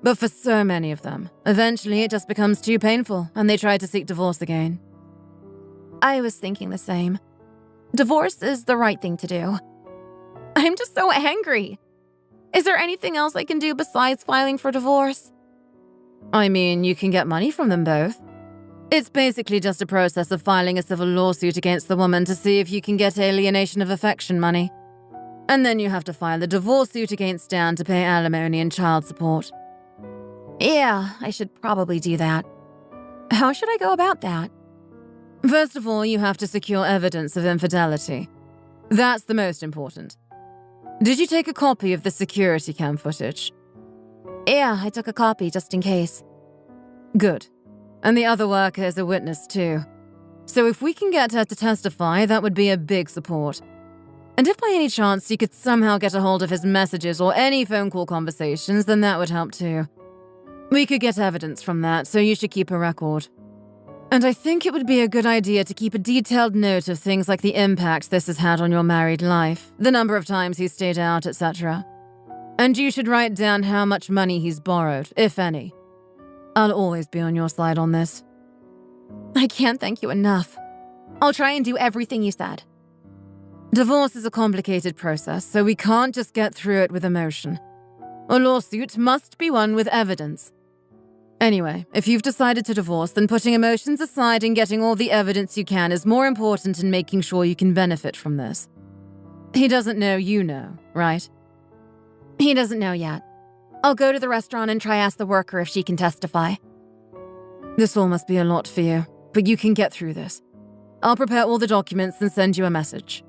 But for so many of them, eventually it just becomes too painful and they try to seek divorce again. I was thinking the same. Divorce is the right thing to do. I'm just so angry. Is there anything else I can do besides filing for divorce? I mean, you can get money from them both. It's basically just a process of filing a civil lawsuit against the woman to see if you can get alienation of affection money. And then you have to file a divorce suit against Dan to pay alimony and child support. Yeah, I should probably do that. How should I go about that? First of all, you have to secure evidence of infidelity. That's the most important. Did you take a copy of the security cam footage? Yeah, I took a copy just in case. Good. And the other worker is a witness too. So if we can get her to testify, that would be a big support. And if by any chance you could somehow get a hold of his messages or any phone call conversations, then that would help too. We could get evidence from that, so you should keep a record. And I think it would be a good idea to keep a detailed note of things like the impact this has had on your married life, the number of times he's stayed out, etc. And you should write down how much money he's borrowed, if any. I'll always be on your side on this. I can't thank you enough. I'll try and do everything you said. Divorce is a complicated process, so we can't just get through it with emotion. A lawsuit must be won with evidence. Anyway, if you've decided to divorce, then putting emotions aside and getting all the evidence you can is more important in making sure you can benefit from this. He doesn't know you know, right? He doesn't know yet. I'll go to the restaurant and try ask the worker if she can testify. This all must be a lot for you, but you can get through this. I'll prepare all the documents and send you a message.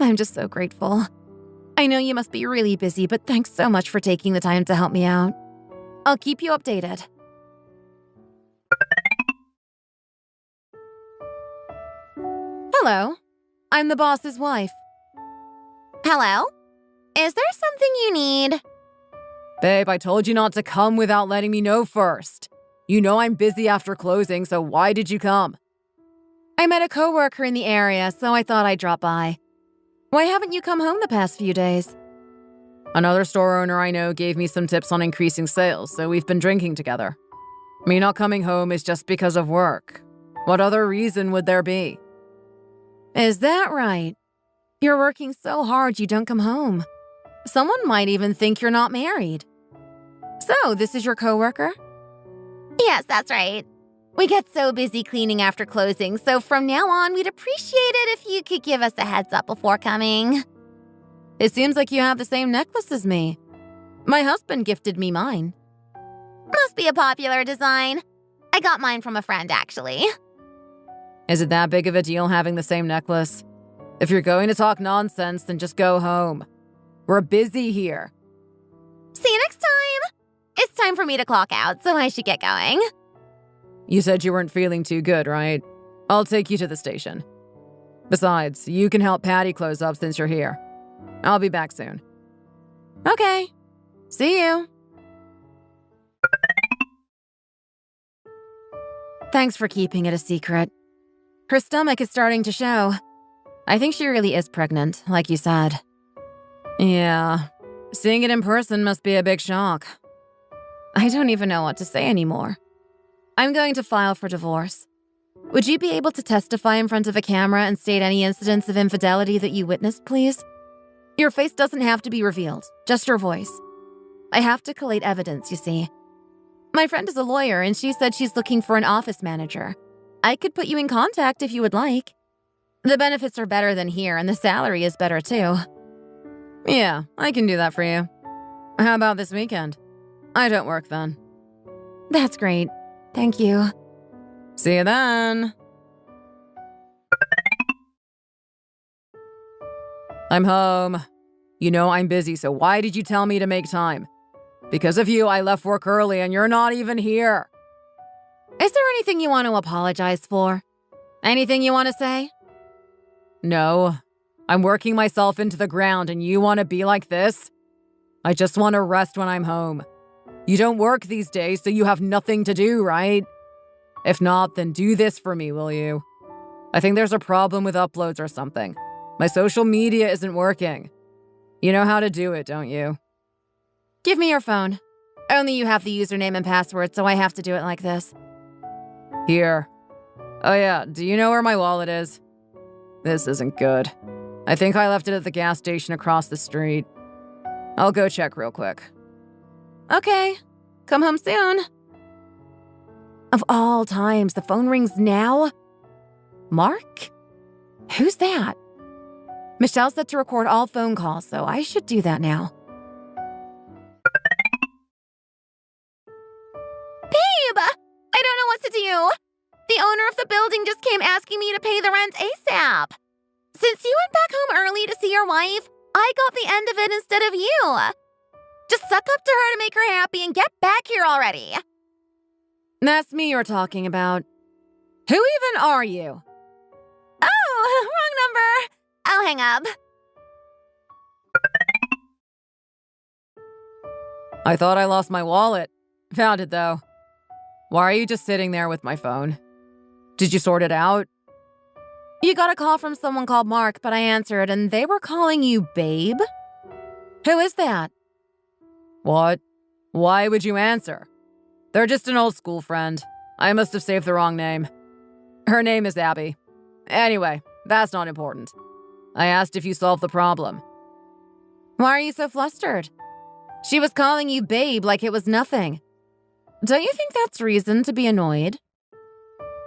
I'm just so grateful. I know you must be really busy, but thanks so much for taking the time to help me out. I'll keep you updated. Hello. I'm the boss's wife. Hello? Is there something you need? Babe, I told you not to come without letting me know first. You know I'm busy after closing, so why did you come? I met a coworker in the area, so I thought I'd drop by. Why haven't you come home the past few days? Another store owner I know gave me some tips on increasing sales, so we've been drinking together. Me not coming home is just because of work. What other reason would there be? Is that right? You're working so hard you don't come home. Someone might even think you're not married. So, this is your coworker? Yes, that's right. We get so busy cleaning after closing, so from now on, we'd appreciate it if you could give us a heads up before coming. It seems like you have the same necklace as me. My husband gifted me mine. Must be a popular design. I got mine from a friend, actually. Is it that big of a deal having the same necklace? If you're going to talk nonsense, then just go home. We're busy here. See you next time! It's time for me to clock out, so I should get going. You said you weren't feeling too good, right? I'll take you to the station. Besides, you can help Patty close up since you're here. I'll be back soon. Okay. See you. Thanks for keeping it a secret. Her stomach is starting to show. I think she really is pregnant, like you said. Yeah, seeing it in person must be a big shock. I don't even know what to say anymore. I'm going to file for divorce. Would you be able to testify in front of a camera and state any incidents of infidelity that you witnessed, please? Your face doesn't have to be revealed, just your voice. I have to collate evidence, you see. My friend is a lawyer, and she said she's looking for an office manager. I could put you in contact if you would like. The benefits are better than here, and the salary is better too. Yeah, I can do that for you. How about this weekend? I don't work then. That's great. Thank you. See you then. I'm home. You know I'm busy, so why did you tell me to make time? Because of you, I left work early and you're not even here. Is there anything you want to apologize for? Anything you want to say? No. I'm working myself into the ground and you want to be like this? I just want to rest when I'm home. You don't work these days, so you have nothing to do, right? If not, then do this for me, will you? I think there's a problem with uploads or something. My social media isn't working. You know how to do it, don't you? Give me your phone. Only you have the username and password, so I have to do it like this. Here. Oh yeah, do you know where my wallet is? This isn't good. I think I left it at the gas station across the street. I'll go check real quick. Okay, come home soon. Of all times, the phone rings now? Mark? Who's that? Michelle said to record all phone calls, so I should do that now. Babe! I don't know what to do. The owner of the building just came asking me to pay the rent ASAP. Since you went back home early to see your wife, I got the end of it instead of you. Just suck up to her to make her happy and get back here already. That's me you're talking about. Who even are you? Oh, wrong number. I'll hang up. I thought I lost my wallet. Found it, though. Why are you just sitting there with my phone? Did you sort it out? You got a call from someone called Mark, but I answered, and they were calling you Babe? Who is that? What? Why would you answer? They're just an old school friend. I must have saved the wrong name. Her name is Abby. Anyway, that's not important. I asked if you solved the problem. Why are you so flustered? She was calling you Babe like it was nothing. Don't you think that's reason to be annoyed?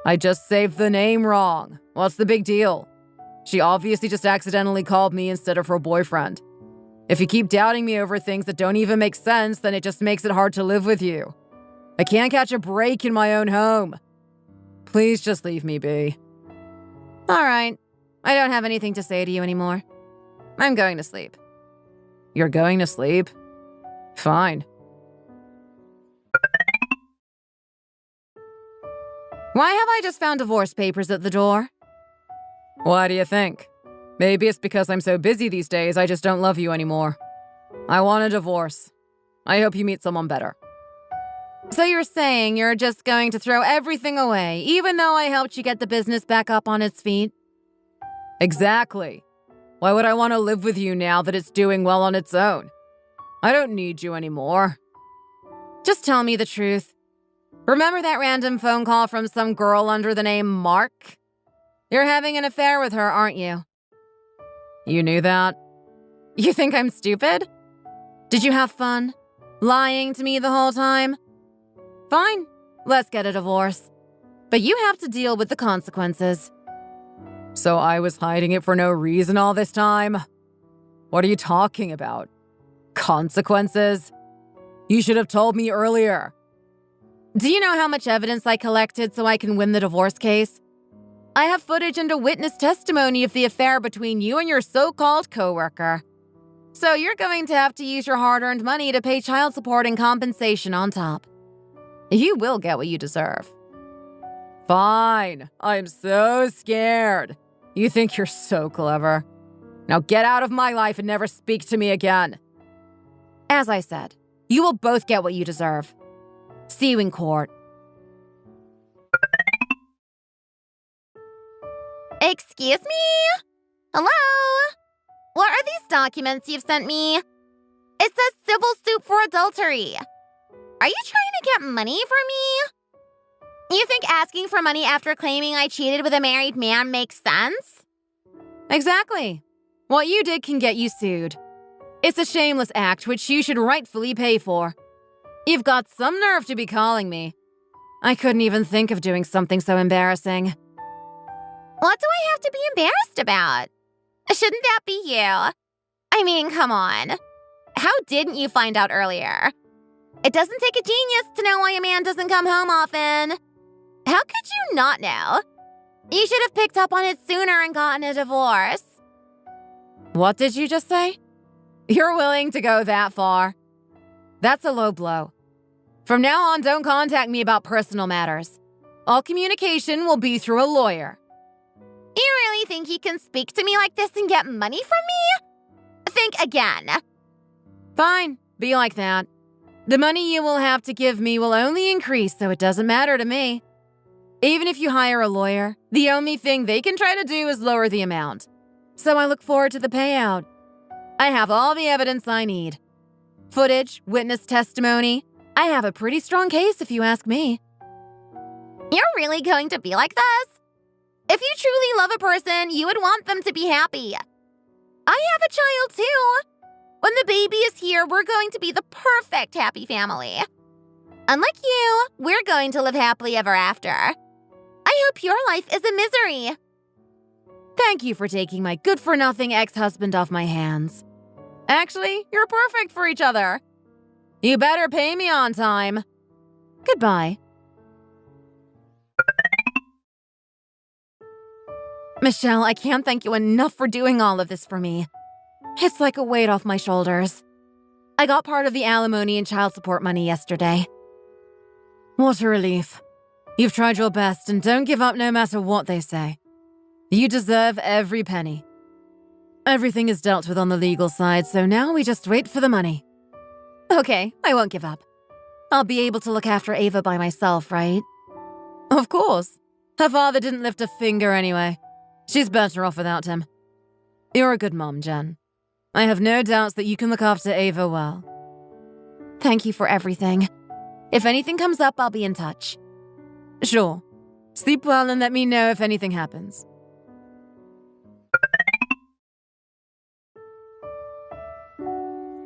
I just saved the name wrong. What's the big deal? She obviously just accidentally called me instead of her boyfriend. If you keep doubting me over things that don't even make sense, then it just makes it hard to live with you. I can't catch a break in my own home. Please just leave me be. All right. I don't have anything to say to you anymore. I'm going to sleep. You're going to sleep? Fine. Why have I just found divorce papers at the door? Why do you think? Maybe it's because I'm so busy these days, I just don't love you anymore. I want a divorce. I hope you meet someone better. So you're saying you're just going to throw everything away, even though I helped you get the business back up on its feet? Exactly. Why would I want to live with you now that it's doing well on its own? I don't need you anymore. Just tell me the truth. Remember that random phone call from some girl under the name Mark? You're having an affair with her, aren't you? You knew that? You think I'm stupid? Did you have fun? Lying to me the whole time? Fine, let's get a divorce. But you have to deal with the consequences. So I was hiding it for no reason all this time? What are you talking about? Consequences? You should have told me earlier. Do you know how much evidence I collected so I can win the divorce case? I have footage and a witness testimony of the affair between you and your so-called coworker. So you're going to have to use your hard-earned money to pay child support and compensation on top. You will get what you deserve. Fine. I'm so scared. You think you're so clever. Now get out of my life and never speak to me again. As I said, you will both get what you deserve. See you in court. Excuse me? Hello? What are these documents you've sent me? It says civil suit for adultery. Are you trying to get money from me? You think asking for money after claiming I cheated with a married man makes sense? Exactly. What you did can get you sued. It's a shameless act which you should rightfully pay for. You've got some nerve to be calling me. I couldn't even think of doing something so embarrassing. What do I have to be embarrassed about? Shouldn't that be you? I mean, come on. How didn't you find out earlier? It doesn't take a genius to know why a man doesn't come home often. How could you not know? You should have picked up on it sooner and gotten a divorce. What did you just say? You're willing to go that far? That's a low blow. From now on, don't contact me about personal matters. All communication will be through a lawyer. You really think you can speak to me like this and get money from me? Think again. Fine, be like that. The money you will have to give me will only increase, so it doesn't matter to me. Even if you hire a lawyer, the only thing they can try to do is lower the amount. So I look forward to the payout. I have all the evidence I need. Footage, witness testimony. I have a pretty strong case if you ask me. You're really going to be like this? If you truly love a person, you would want them to be happy. I have a child too. When the baby is here, we're going to be the perfect happy family. Unlike you, we're going to live happily ever after. I hope your life is a misery. Thank you for taking my good-for-nothing ex-husband off my hands. Actually, you're perfect for each other. You better pay me on time. Goodbye. Michelle, I can't thank you enough for doing all of this for me. It's like a weight off my shoulders. I got part of the alimony and child support money yesterday. What a relief. You've tried your best and don't give up no matter what they say. You deserve every penny. Everything is dealt with on the legal side, so now we just wait for the money. Okay, I won't give up. I'll be able to look after Ava by myself, right? Of course. Her father didn't lift a finger anyway. She's better off without him. You're a good mom, Jen. I have no doubts that you can look after Ava well. Thank you for everything. If anything comes up, I'll be in touch. Sure. Sleep well and let me know if anything happens.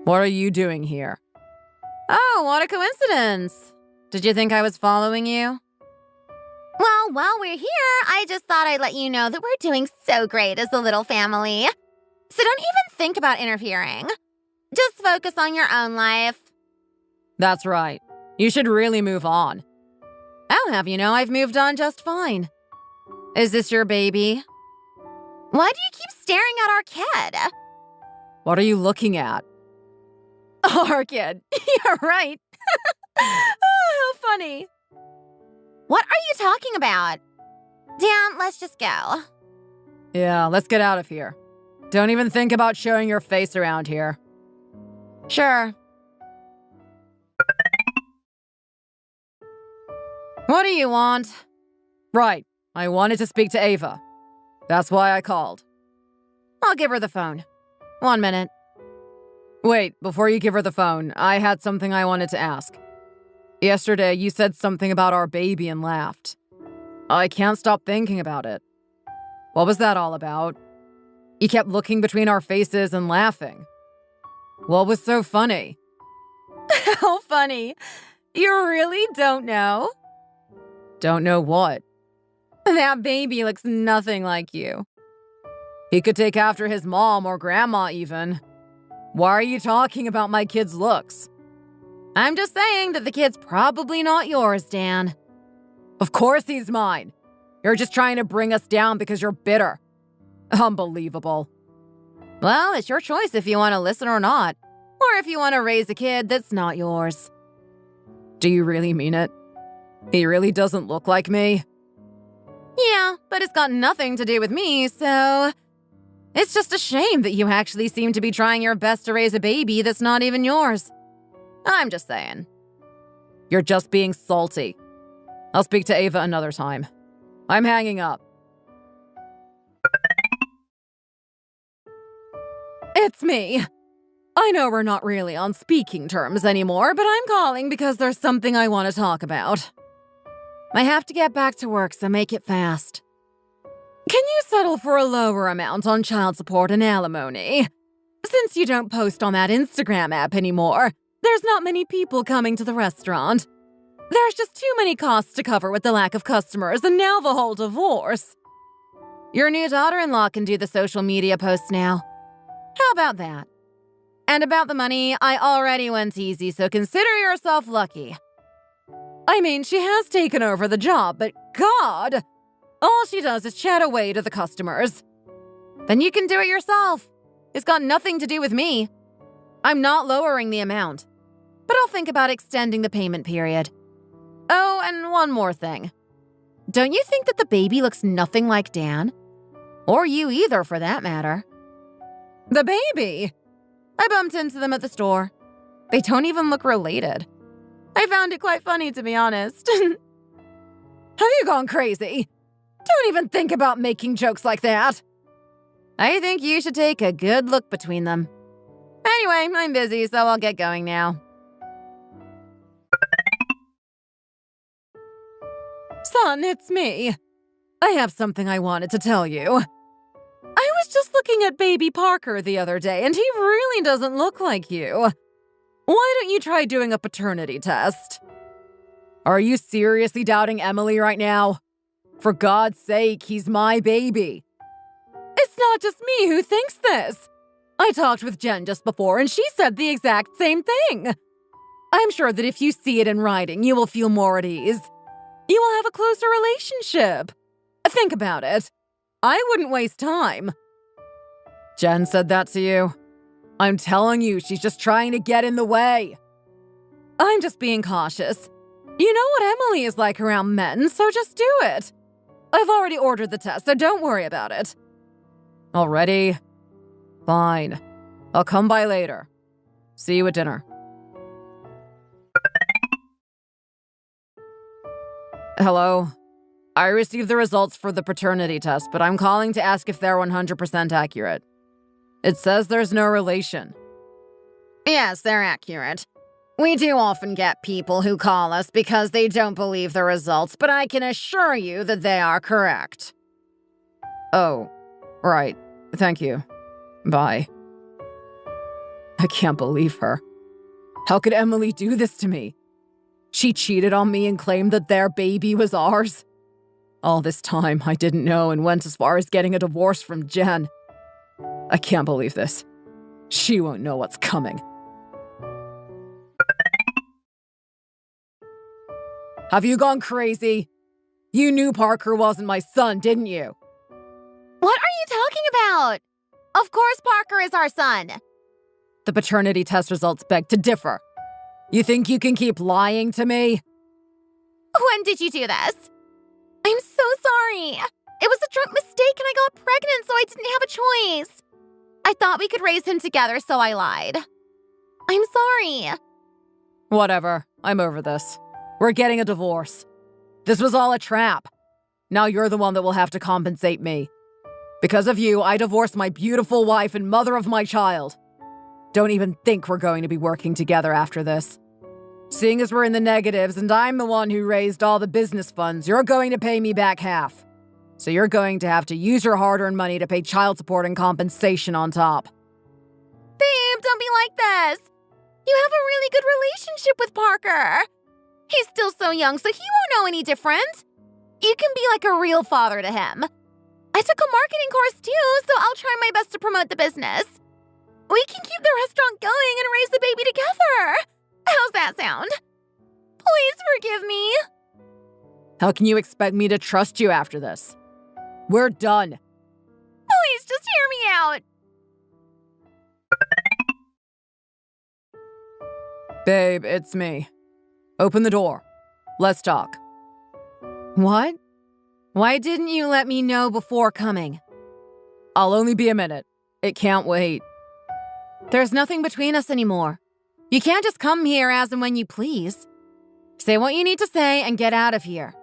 What are you doing here? Oh, what a coincidence. Did you think I was following you? Well, while we're here, I just thought I'd let you know that we're doing so great as a little family. So don't even think about interfering. Just focus on your own life. That's right. You should really move on. I'll have you know I've moved on just fine. Is this your baby? Why do you keep staring at our kid? What are you looking at? Our kid. You're right. Oh, how funny. What are you talking about? Dan, let's just go. Yeah, let's get out of here. Don't even think about showing your face around here. Sure. What do you want? Right, I wanted to speak to Ava. That's why I called. I'll give her the phone. 1 minute. Wait, before you give her the phone, I had something I wanted to ask. Yesterday, you said something about our baby and laughed. I can't stop thinking about it. What was that all about? You kept looking between our faces and laughing. What was so funny? How funny. You really don't know? Don't know what. That baby looks nothing like you. He could take after his mom or grandma even. Why are you talking about my kid's looks? I'm just saying that the kid's probably not yours, Dan. Of course he's mine. You're just trying to bring us down because you're bitter. Unbelievable. Well, it's your choice if you want to listen or not. Or if you want to raise a kid that's not yours. Do you really mean it? He really doesn't look like me? Yeah, but it's got nothing to do with me, so... It's just a shame that you actually seem to be trying your best to raise a baby that's not even yours. I'm just saying. You're just being salty. I'll speak to Ava another time. I'm hanging up. It's me. I know we're not really on speaking terms anymore, but I'm calling because there's something I want to talk about. I have to get back to work, so make it fast. Can you settle for a lower amount on child support and alimony? Since you don't post on that Instagram app anymore, there's not many people coming to the restaurant. There's just too many costs to cover with the lack of customers and now the whole divorce. Your new daughter-in-law can do the social media posts now. How about that? And about the money, I already went easy, so consider yourself lucky. I mean, she has taken over the job, but God! All she does is chat away to the customers. Then you can do it yourself. It's got nothing to do with me. I'm not lowering the amount, but I'll think about extending the payment period. Oh, and one more thing. Don't you think that the baby looks nothing like Dan? Or you either, for that matter. The baby? I bumped into them at the store. They don't even look related. I found it quite funny, to be honest. Have you gone crazy? Don't even think about making jokes like that. I think you should take a good look between them. Anyway, I'm busy, so I'll get going now. Son, it's me. I have something I wanted to tell you. I was just looking at baby Parker the other day, and he really doesn't look like you. Why don't you try doing a paternity test? Are you seriously doubting Emily right now? For God's sake, he's my baby. It's not just me who thinks this. I talked with Jen just before, and she said the exact same thing. I'm sure that if you see it in writing, you will feel more at ease. You will have a closer relationship. Think about it. I wouldn't waste time. Jen said that to you? I'm telling you, she's just trying to get in the way. I'm just being cautious. You know what Emily is like around men, so just do it. I've already ordered the test, so don't worry about it. Already? Fine. I'll come by later. See you at dinner. Hello. I received the results for the paternity test, but I'm calling to ask if they're 100% accurate. It says there's no relation. Yes, they're accurate. We do often get people who call us because they don't believe the results, but I can assure you that they are correct. Oh, right. Thank you. Bye. I can't believe her. How could Emily do this to me? She cheated on me and claimed that their baby was ours. All this time, I didn't know and went as far as getting a divorce from Jen. I can't believe this. She won't know what's coming. Have you gone crazy? You knew Parker wasn't my son, didn't you? What are you talking about? Of course Parker is our son. The paternity test results beg to differ. You think you can keep lying to me? When did you do this? I'm so sorry. It was a drunk mistake and I got pregnant, so I didn't have a choice. I thought we could raise him together, so I lied. I'm sorry. Whatever. I'm over this. We're getting a divorce. This was all a trap. Now you're the one that will have to compensate me. Because of you, I divorced my beautiful wife and mother of my child. Don't even think we're going to be working together after this. Seeing as we're in the negatives and I'm the one who raised all the business funds, you're going to pay me back half. So you're going to have to use your hard-earned money to pay child support and compensation on top. Babe, don't be like this. You have a really good relationship with Parker. He's still so young, so he won't know any different. You can be like a real father to him. I took a marketing course too, so I'll try my best to promote the business. We can keep the restaurant going and raise the baby together. How's that sound? Please forgive me. How can you expect me to trust you after this? We're done. Please just hear me out. Babe, it's me. Open the door. Let's talk. What? Why didn't you let me know before coming? I'll only be a minute. It can't wait. There's nothing between us anymore. You can't just come here as and when you please. Say what you need to say and get out of here.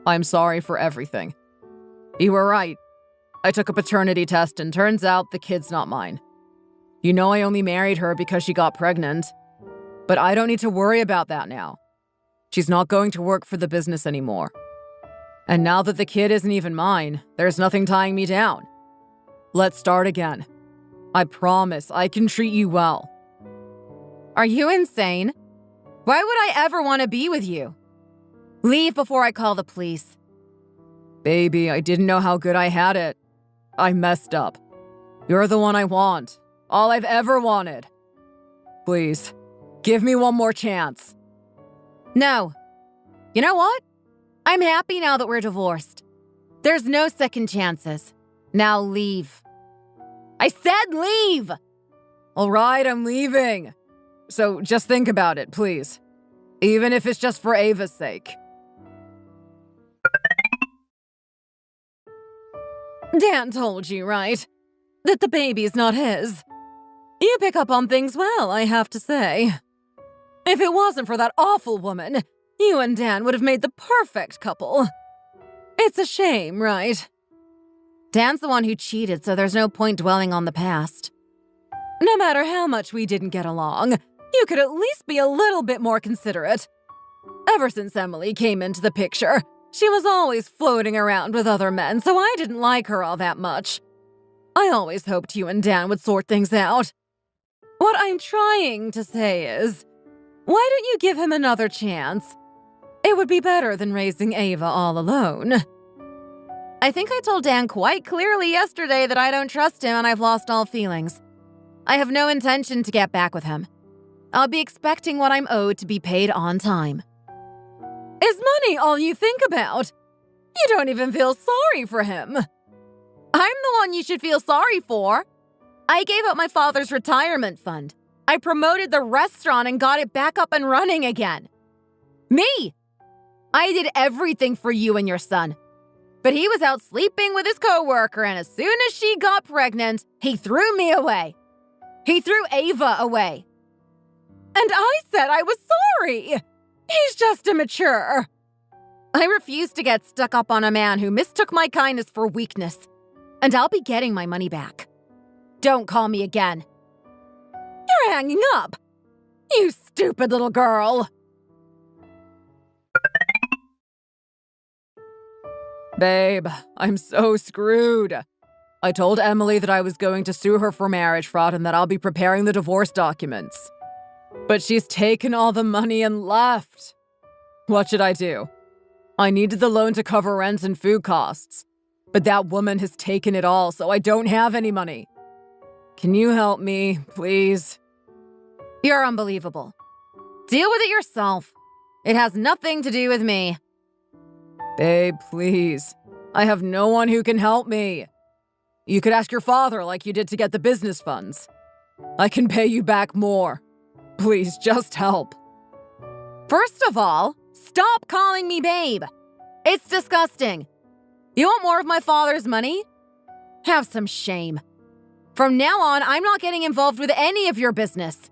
I'm sorry for everything. You were right. I took a paternity test and turns out the kid's not mine. You know I only married her because she got pregnant. But I don't need to worry about that now. She's not going to work for the business anymore. And now that the kid isn't even mine, there's nothing tying me down. Let's start again. I promise I can treat you well. Are you insane? Why would I ever want to be with you? Leave before I call the police. Baby, I didn't know how good I had it. I messed up. You're the one I want. All I've ever wanted. Please, give me one more chance. No. You know what? I'm happy now that we're divorced. There's no second chances. Now leave. I said leave! All right, I'm leaving. So just think about it, please. Even if it's just for Ava's sake. Dan told you, right? That the baby's not his. You pick up on things well, I have to say. If it wasn't for that awful woman, you and Dan would have made the perfect couple. It's a shame, right? Dan's the one who cheated, so there's no point dwelling on the past. No matter how much we didn't get along, you could at least be a little bit more considerate. Ever since Emily came into the picture, she was always floating around with other men, so I didn't like her all that much. I always hoped you and Dan would sort things out. What I'm trying to say is, why don't you give him another chance? It would be better than raising Ava all alone. I think I told Dan quite clearly yesterday that I don't trust him and I've lost all feelings. I have no intention to get back with him. I'll be expecting what I'm owed to be paid on time. Is money all you think about? You don't even feel sorry for him. I'm the one you should feel sorry for. I gave up my father's retirement fund. I promoted the restaurant and got it back up and running again. Me! I did everything for you and your son. But he was out sleeping with his coworker, and as soon as she got pregnant, he threw me away. He threw Ava away. And I said I was sorry. He's just immature. I refuse to get stuck up on a man who mistook my kindness for weakness. And I'll be getting my money back. Don't call me again. You're hanging up. You stupid little girl. Babe, I'm so screwed. I told Emily that I was going to sue her for marriage fraud and that I'll be preparing the divorce documents. But she's taken all the money and left. What should I do? I needed the loan to cover rent and food costs. But that woman has taken it all, so I don't have any money. Can you help me, please? You're unbelievable. Deal with it yourself. It has nothing to do with me. Babe, please. I have no one who can help me. You could ask your father like you did to get the business funds. I can pay you back more. Please, just help. First of all, stop calling me babe. It's disgusting. You want more of my father's money? Have some shame. From now on, I'm not getting involved with any of your business.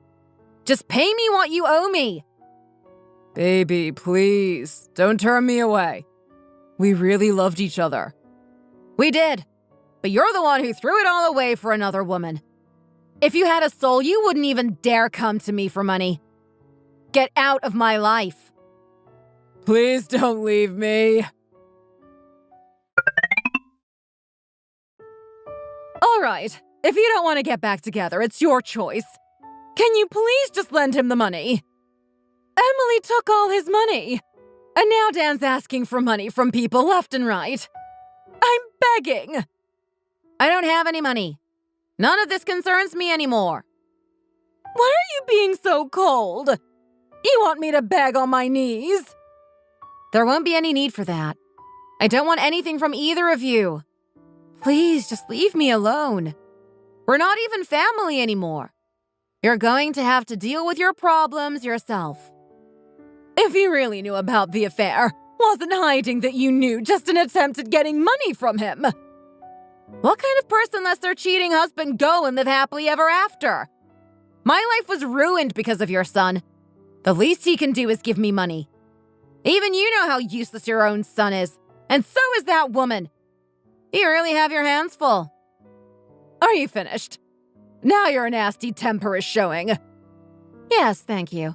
Just pay me what you owe me. Baby, please, don't turn me away. We really loved each other. We did. But you're the one who threw it all away for another woman. If you had a soul, you wouldn't even dare come to me for money. Get out of my life. Please don't leave me. All right, if you don't want to get back together, it's your choice. Can you please just lend him the money? Emily took all his money. And now Dan's asking for money from people left and right. I'm begging. I don't have any money. None of this concerns me anymore. Why are you being so cold? You want me to beg on my knees? There won't be any need for that. I don't want anything from either of you. Please, just leave me alone. We're not even family anymore. You're going to have to deal with your problems yourself. If you really knew about the affair, wasn't hiding that you knew, just an attempt at getting money from him. What kind of person lets their cheating husband go and live happily ever after? My life was ruined because of your son. The least he can do is give me money. Even you know how useless your own son is, and so is that woman. You really have your hands full. Are you finished? Now your nasty temper is showing. Yes, thank you.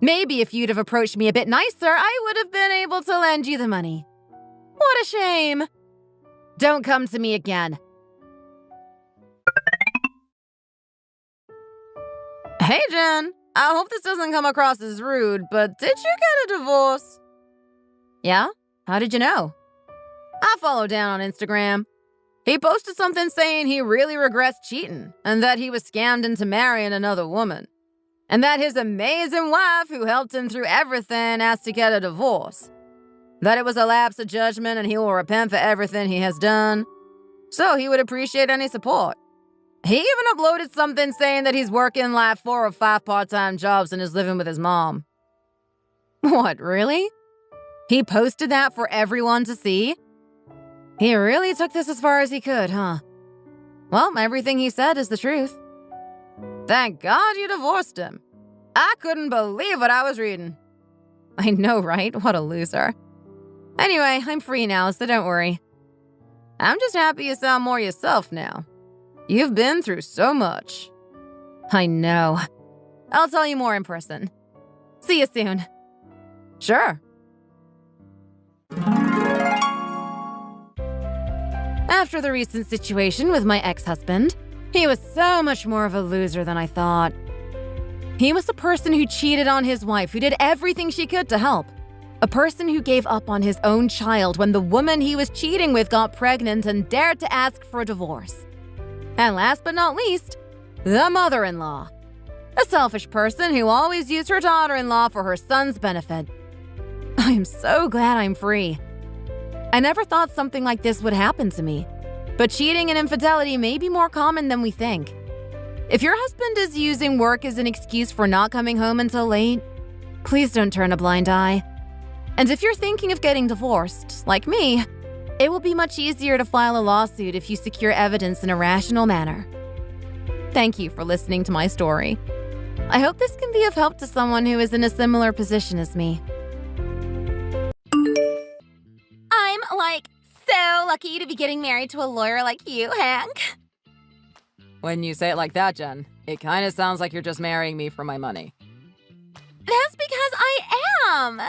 Maybe if you'd have approached me a bit nicer, I would have been able to lend you the money. What a shame. Don't come to me again. Hey, Jen. I hope this doesn't come across as rude, but did you get a divorce? Yeah? How did you know? I follow Dan on Instagram. He posted something saying he really regrets cheating and that he was scammed into marrying another woman. And that his amazing wife, who helped him through everything, asked to get a divorce. That it was a lapse of judgment and he will repent for everything he has done. So he would appreciate any support. He even uploaded something saying that he's working like 4 or 5 part-time jobs and is living with his mom. What, really? He posted that for everyone to see? He really took this as far as he could, huh? Well, everything he said is the truth. Thank God you divorced him. I couldn't believe what I was reading. I know, right? What a loser. Anyway, I'm free now, so don't worry. I'm just happy you sound more yourself now. You've been through so much. I know. I'll tell you more in person. See you soon. Sure. After the recent situation with my ex-husband, he was so much more of a loser than I thought. He was a person who cheated on his wife, who did everything she could to help. A person who gave up on his own child when the woman he was cheating with got pregnant and dared to ask for a divorce. And last but not least, the mother-in-law. A selfish person who always used her daughter-in-law for her son's benefit. I am so glad I'm free. I never thought something like this would happen to me. But cheating and infidelity may be more common than we think. If your husband is using work as an excuse for not coming home until late, please don't turn a blind eye. And if you're thinking of getting divorced, like me, it will be much easier to file a lawsuit if you secure evidence in a rational manner. Thank you for listening to my story. I hope this can be of help to someone who is in a similar position as me. I'm so lucky to be getting married to a lawyer like you, Hank. When you say it like that, Jen, it kind of sounds like you're just marrying me for my money. That's because I am.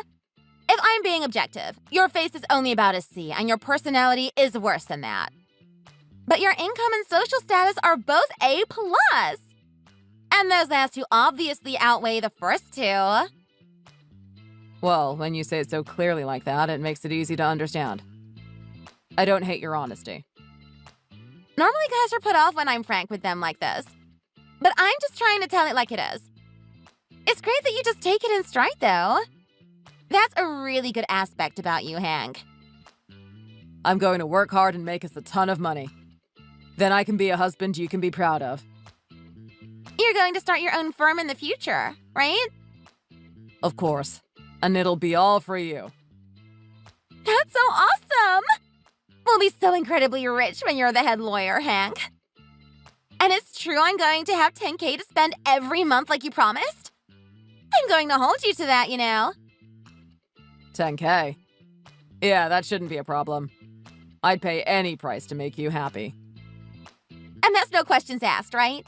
If I'm being objective, your face is only about a C, and your personality is worse than that. But your income and social status are both A+. And those last two obviously outweigh the first two. Well, when you say it so clearly like that, it makes it easy to understand. I don't hate your honesty. Normally guys are put off when I'm frank with them like this. But I'm just trying to tell it like it is. It's great that you just take it in stride, though. That's a really good aspect about you, Hank. I'm going to work hard and make us a ton of money. Then I can be a husband you can be proud of. You're going to start your own firm in the future, right? Of course. And it'll be all for you. That's so awesome! We'll be so incredibly rich when you're the head lawyer, Hank. And it's true I'm going to have $10K to spend every month like you promised? I'm going to hold you to that, you know. $10K? Yeah, that shouldn't be a problem. I'd pay any price to make you happy. And that's no questions asked, right?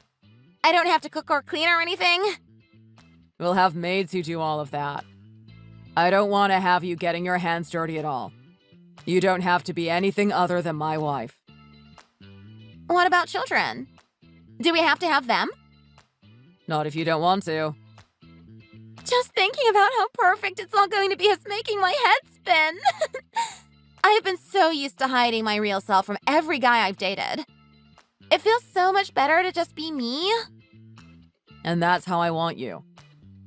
I don't have to cook or clean or anything? We'll have maids who do all of that. I don't want to have you getting your hands dirty at all. You don't have to be anything other than my wife. What about children? Do we have to have them? Not if you don't want to. Just thinking about how perfect it's all going to be is making my head spin. I have been so used to hiding my real self from every guy I've dated. It feels so much better to just be me. And that's how I want you.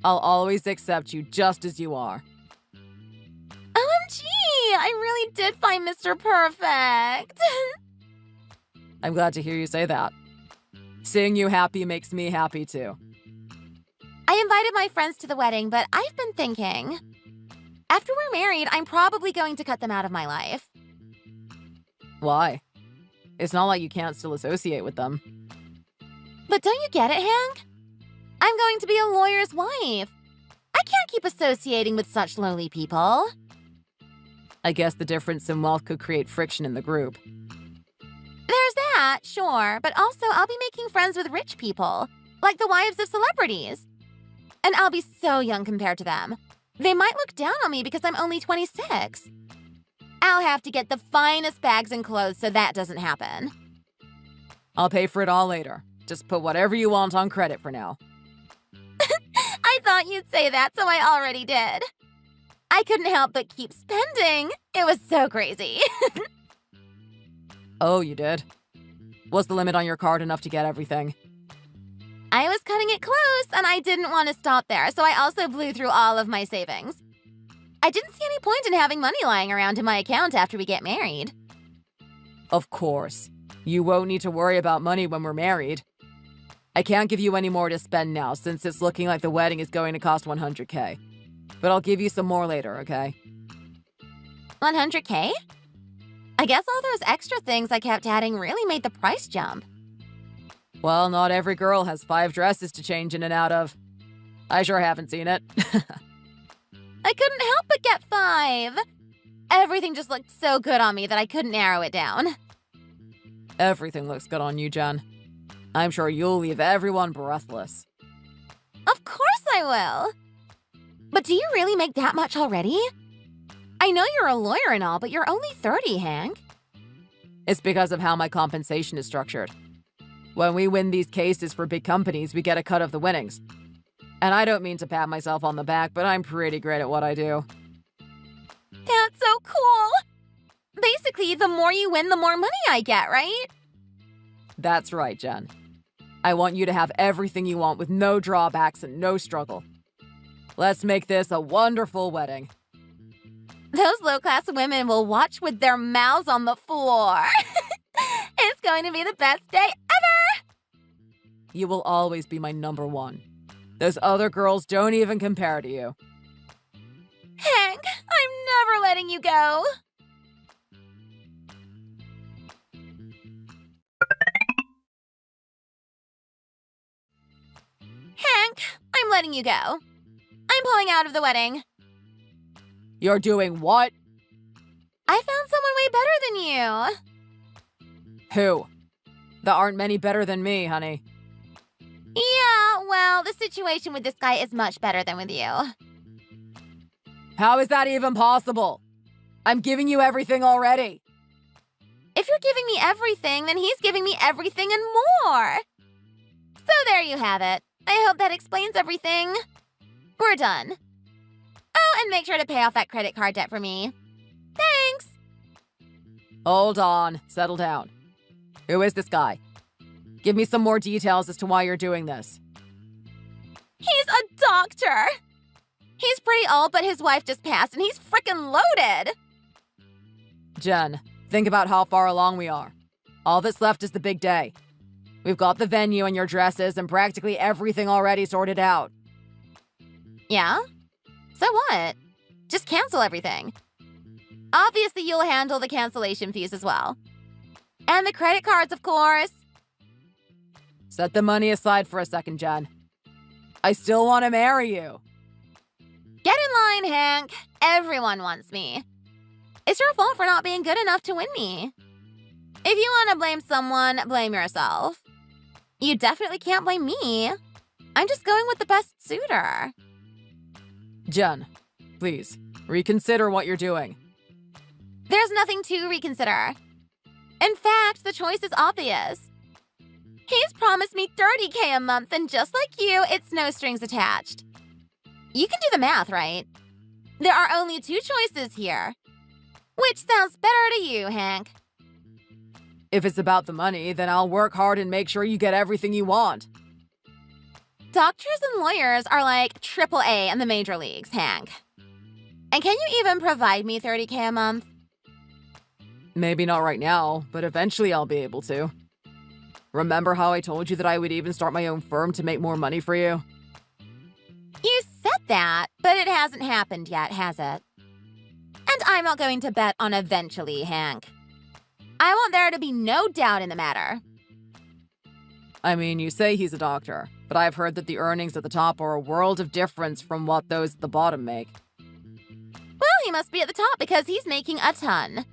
I'll always accept you just as you are. OMG! I really did find Mr. Perfect. I'm glad to hear you say that. Seeing you happy makes me happy too. I invited my friends to the wedding, but I've been thinking, after we're married, I'm probably going to cut them out of my life. Why? It's not like you can't still associate with them. But don't you get it, Hank? I'm going to be a lawyer's wife. I can't keep associating with such lowly people. I guess the difference in wealth could create friction in the group. There's that, sure, but also I'll be making friends with rich people, like the wives of celebrities. And I'll be so young compared to them. They might look down on me because I'm only 26. I'll have to get the finest bags and clothes so that doesn't happen. I'll pay for it all later. Just put whatever you want on credit for now. I thought you'd say that, so I already did. I couldn't help but keep spending. It was so crazy. Oh, you did? Was the limit on your card enough to get everything? I was cutting it close, and I didn't want to stop there, so I also blew through all of my savings. I didn't see any point in having money lying around in my account after we get married. Of course. You won't need to worry about money when we're married. I can't give you any more to spend now since it's looking like the wedding is going to cost $100K. But I'll give you some more later, okay? $100K? I guess all those extra things I kept adding really made the price jump. Well, not every girl has 5 dresses to change in and out of. I sure haven't seen it. I couldn't help but get 5. Everything just looked so good on me that I couldn't narrow it down. Everything looks good on you, Jen. I'm sure you'll leave everyone breathless. Of course I will. But do you really make that much already? I know you're a lawyer and all, but you're only 30, Hank. It's because of how my compensation is structured. When we win these cases for big companies, we get a cut of the winnings. And I don't mean to pat myself on the back, but I'm pretty great at what I do. That's so cool. Basically, the more you win, the more money I get, right? That's right, Jen. I want you to have everything you want with no drawbacks and no struggle. Let's make this a wonderful wedding. Those low-class women will watch with their mouths on the floor. It's going to be the best day ever! You will always be my number one. Those other girls don't even compare to you. Hank, I'm never letting you go. Hank, I'm letting you go. I'm pulling out of the wedding. You're doing what? I found someone way better than you. Who? There aren't many better than me, honey. Yeah, well, the situation with this guy is much better than with you. How is that even possible? I'm giving you everything already. If you're giving me everything, then he's giving me everything and more. So there you have it. I hope that explains everything. We're done. Oh, and make sure to pay off that credit card debt for me. Thanks. Hold on. Settle down. Who is this guy? Give me some more details as to why you're doing this. He's a doctor. He's pretty old, but his wife just passed, and he's frickin' loaded. Jen, think about how far along we are. All that's left is the big day. We've got the venue and your dresses and practically everything already sorted out. Yeah? So what? Just cancel everything. Obviously, you'll handle the cancellation fees as well. And the credit cards, of course. Set the money aside for a second, Jen. I still want to marry you. Get in line, Hank. Everyone wants me. It's your fault for not being good enough to win me. If you want to blame someone, blame yourself. You definitely can't blame me. I'm just going with the best suitor. Jen, please, reconsider what you're doing. There's nothing to reconsider. In fact, the choice is obvious. He's promised me $30K a month, and just like you, it's no strings attached. You can do the math, right? There are only two choices here. Which sounds better to you, Hank? If it's about the money, then I'll work hard and make sure you get everything you want. Doctors and lawyers are like AAA in the major leagues, Hank. And can you even provide me $30K a month? Maybe not right now, but eventually I'll be able to. Remember how I told you that I would even start my own firm to make more money for you? You said that, but it hasn't happened yet, has it? And I'm not going to bet on eventually, Hank. I want there to be no doubt in the matter. I mean, you say he's a doctor, but I've heard that the earnings at the top are a world of difference from what those at the bottom make. Well, he must be at the top because he's making a ton.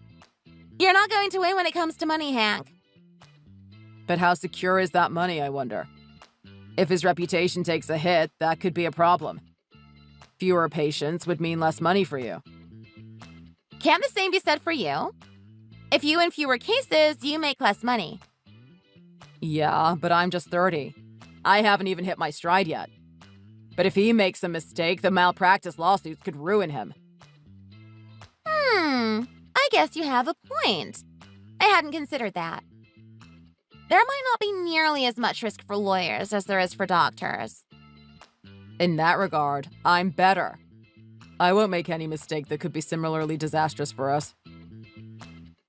You're not going to win when it comes to money, Hank. But how secure is that money, I wonder? If his reputation takes a hit, that could be a problem. Fewer patients would mean less money for you. Can't the same be said for you? If you win fewer cases, you make less money. Yeah, but I'm just 30. I haven't even hit my stride yet. But if he makes a mistake, the malpractice lawsuits could ruin him. I guess you have a point. I hadn't considered that. There might not be nearly as much risk for lawyers as there is for doctors. In that regard, I'm better. I won't make any mistake that could be similarly disastrous for us.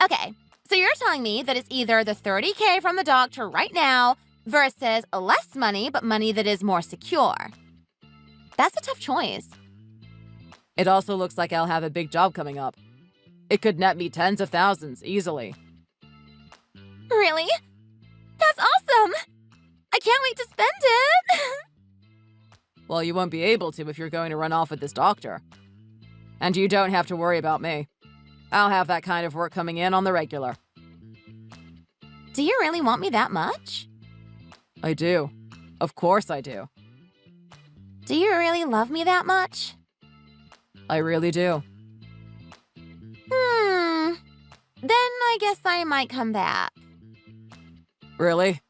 Okay, so you're telling me that it's either the $30K from the doctor right now versus less money, but money that is more secure. That's a tough choice. It also looks like I'll have a big job coming up. It could net me tens of thousands, easily. Really? That's awesome! I can't wait to spend it! Well, you won't be able to if you're going to run off with this doctor. And you don't have to worry about me. I'll have that kind of work coming in on the regular. Do you really want me that much? I do. Of course I do. Do you really love me that much? I really do. Then I guess I might come back. Really?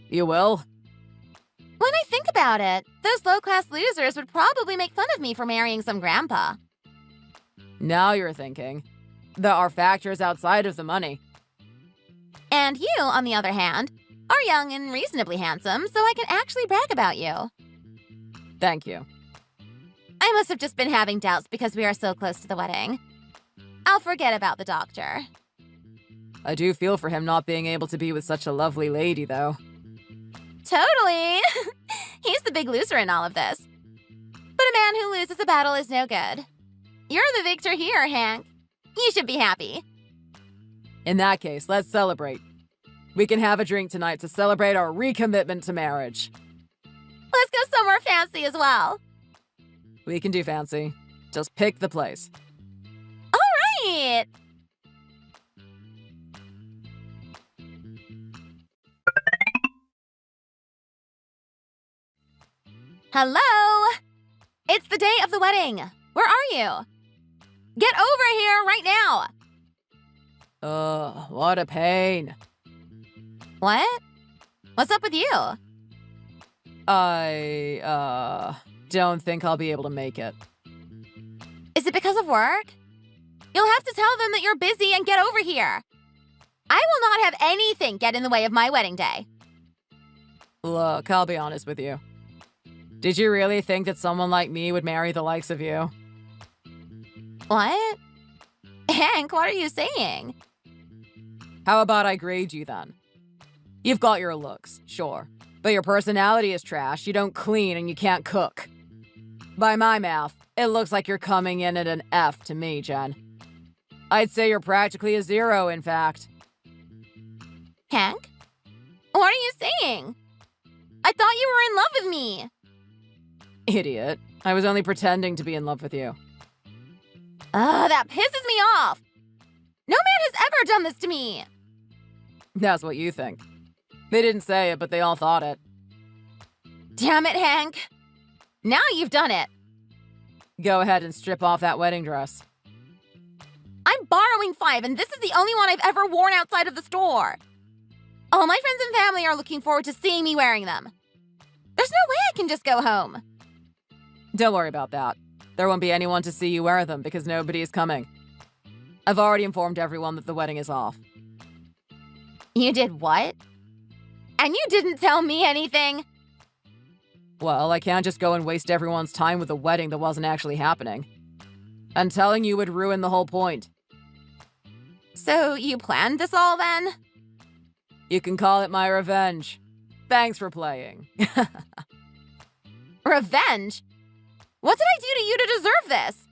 You will? When I think about it, those low-class losers would probably make fun of me for marrying some grandpa. Now you're thinking. There are factors outside of the money. And you, on the other hand, are young and reasonably handsome, so I can actually brag about you. Thank you. I must have just been having doubts because we are so close to the wedding. I'll forget about the doctor. I do feel for him not being able to be with such a lovely lady, though. Totally! He's the big loser in all of this. But a man who loses a battle is no good. You're the victor here, Hank. You should be happy. In that case, let's celebrate. We can have a drink tonight to celebrate our recommitment to marriage. Let's go somewhere fancy as well. We can do fancy. Just pick the place. All right! Hello! It's the day of the wedding. Where are you? Get over here right now! What a pain. What? What's up with you? I don't think I'll be able to make it. Is it because of work? You'll have to tell them that you're busy and get over here. I will not have anything get in the way of my wedding day. Look, I'll be honest with you. Did you really think that someone like me would marry the likes of you? What? Hank, what are you saying? How about I grade you then? You've got your looks, sure. But your personality is trash, you don't clean, and you can't cook. By my math, it looks like you're coming in at an F to me, Jen. I'd say you're practically a 0, in fact. Hank? What are you saying? I thought you were in love with me. Idiot. I was only pretending to be in love with you. Ugh, that pisses me off. No man has ever done this to me. That's what you think. They didn't say it, but they all thought it. Damn it, Hank. Now you've done it. Go ahead and strip off that wedding dress. I'm borrowing 5, and this is the only one I've ever worn outside of the store. All my friends and family are looking forward to seeing me wearing them. There's no way I can just go home. Don't worry about that. There won't be anyone to see you wear them because nobody is coming. I've already informed everyone that the wedding is off. You did what? And you didn't tell me anything? Well, I can't just go and waste everyone's time with a wedding that wasn't actually happening. And telling you would ruin the whole point. So you planned this all then? You can call it my revenge. Thanks for playing. Revenge? What did I do to you to deserve this?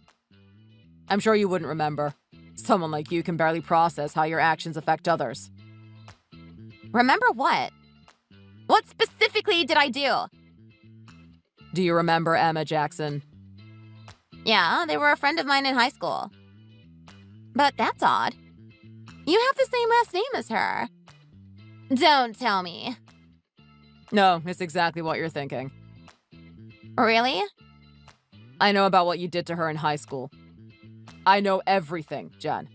I'm sure you wouldn't remember. Someone like you can barely process how your actions affect others. Remember what? What specifically did I do? Do you remember Emma Jackson? Yeah, they were a friend of mine in high school. But that's odd. You have the same last name as her. Don't tell me. No, it's exactly what you're thinking. Really? I know about what you did to her in high school. I know everything, Jen.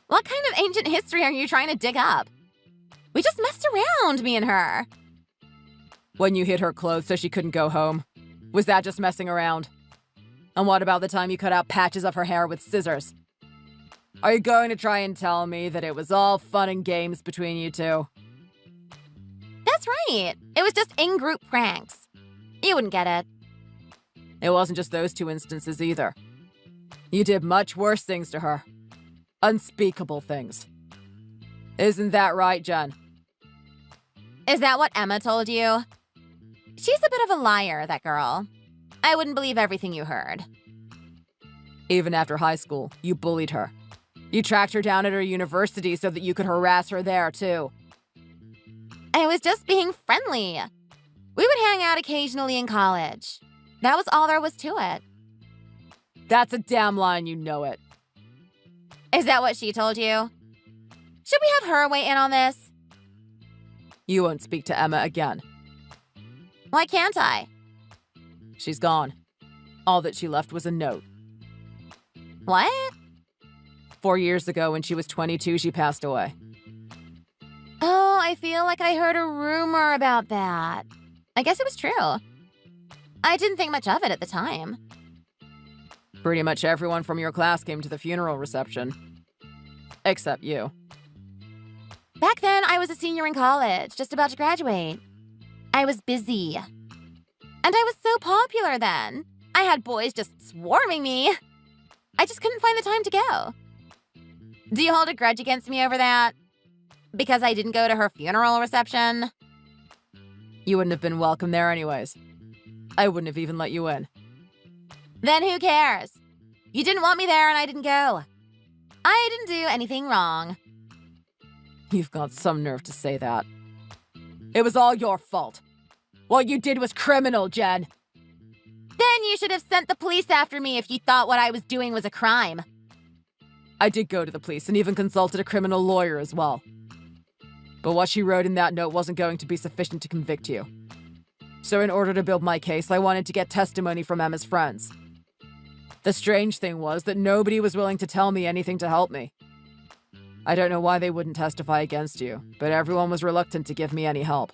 What kind of ancient history are you trying to dig up? We just messed around, me and her. When you hid her clothes so she couldn't go home, was that just messing around? And what about the time you cut out patches of her hair with scissors? Are you going to try and tell me that it was all fun and games between you two? That's right. It was just in-group pranks. You wouldn't get it. It wasn't just those 2 instances either. You did much worse things to her. Unspeakable things. Isn't that right, Jen? Is that what Emma told you? She's a bit of a liar, that girl. I wouldn't believe everything you heard. Even after high school, you bullied her. You tracked her down at her university so that you could harass her there, too. I was just being friendly. We would hang out occasionally in college. That was all there was to it. That's a damn lie, and you know it. Is that what she told you? Should we have her weigh in on this? You won't speak to Emma again. Why can't I? She's gone. All that she left was a note. What? 4 years ago, when she was 22, she passed away. Oh, I feel like I heard a rumor about that. I guess it was true. I didn't think much of it at the time. Pretty much everyone from your class came to the funeral reception. Except you. Back then, I was a senior in college, just about to graduate. I was busy. And I was so popular then. I had boys just swarming me. I just couldn't find the time to go. Do you hold a grudge against me over that? Because I didn't go to her funeral reception? You wouldn't have been welcome there anyways. I wouldn't have even let you in. Then who cares? You didn't want me there and I didn't go. I didn't do anything wrong. You've got some nerve to say that. It was all your fault. What you did was criminal, Jen. Then you should have sent the police after me if you thought what I was doing was a crime. I did go to the police and even consulted a criminal lawyer as well. But what she wrote in that note wasn't going to be sufficient to convict you. So in order to build my case, I wanted to get testimony from Emma's friends. The strange thing was that nobody was willing to tell me anything to help me. I don't know why they wouldn't testify against you, but everyone was reluctant to give me any help.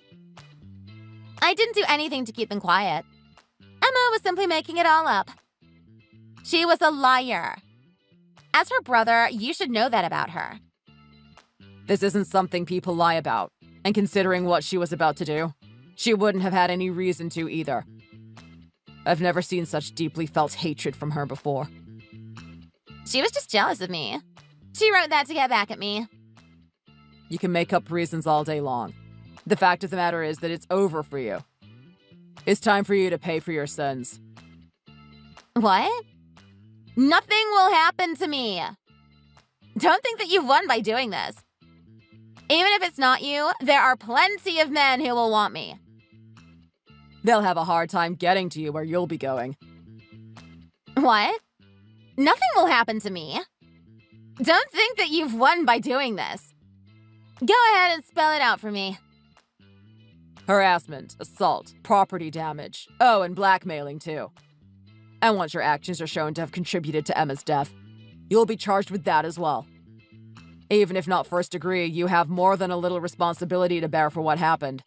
I didn't do anything to keep them quiet. Emma was simply making it all up. She was a liar. As her brother, you should know that about her. This isn't something people lie about, and considering what she was about to do, she wouldn't have had any reason to either. I've never seen such deeply felt hatred from her before. She was just jealous of me. She wrote that to get back at me. You can make up reasons all day long. The fact of the matter is that it's over for you. It's time for you to pay for your sins. What? Nothing will happen to me. Don't think that you've won by doing this. Even if it's not you, there are plenty of men who will want me. They'll have a hard time getting to you where you'll be going. What? Nothing will happen to me. Don't think that you've won by doing this. Go ahead and spell it out for me. Harassment, assault, property damage. Oh, and blackmailing, too. And once your actions are shown to have contributed to Emma's death, you'll be charged with that as well. Even if not first degree, you have more than a little responsibility to bear for what happened.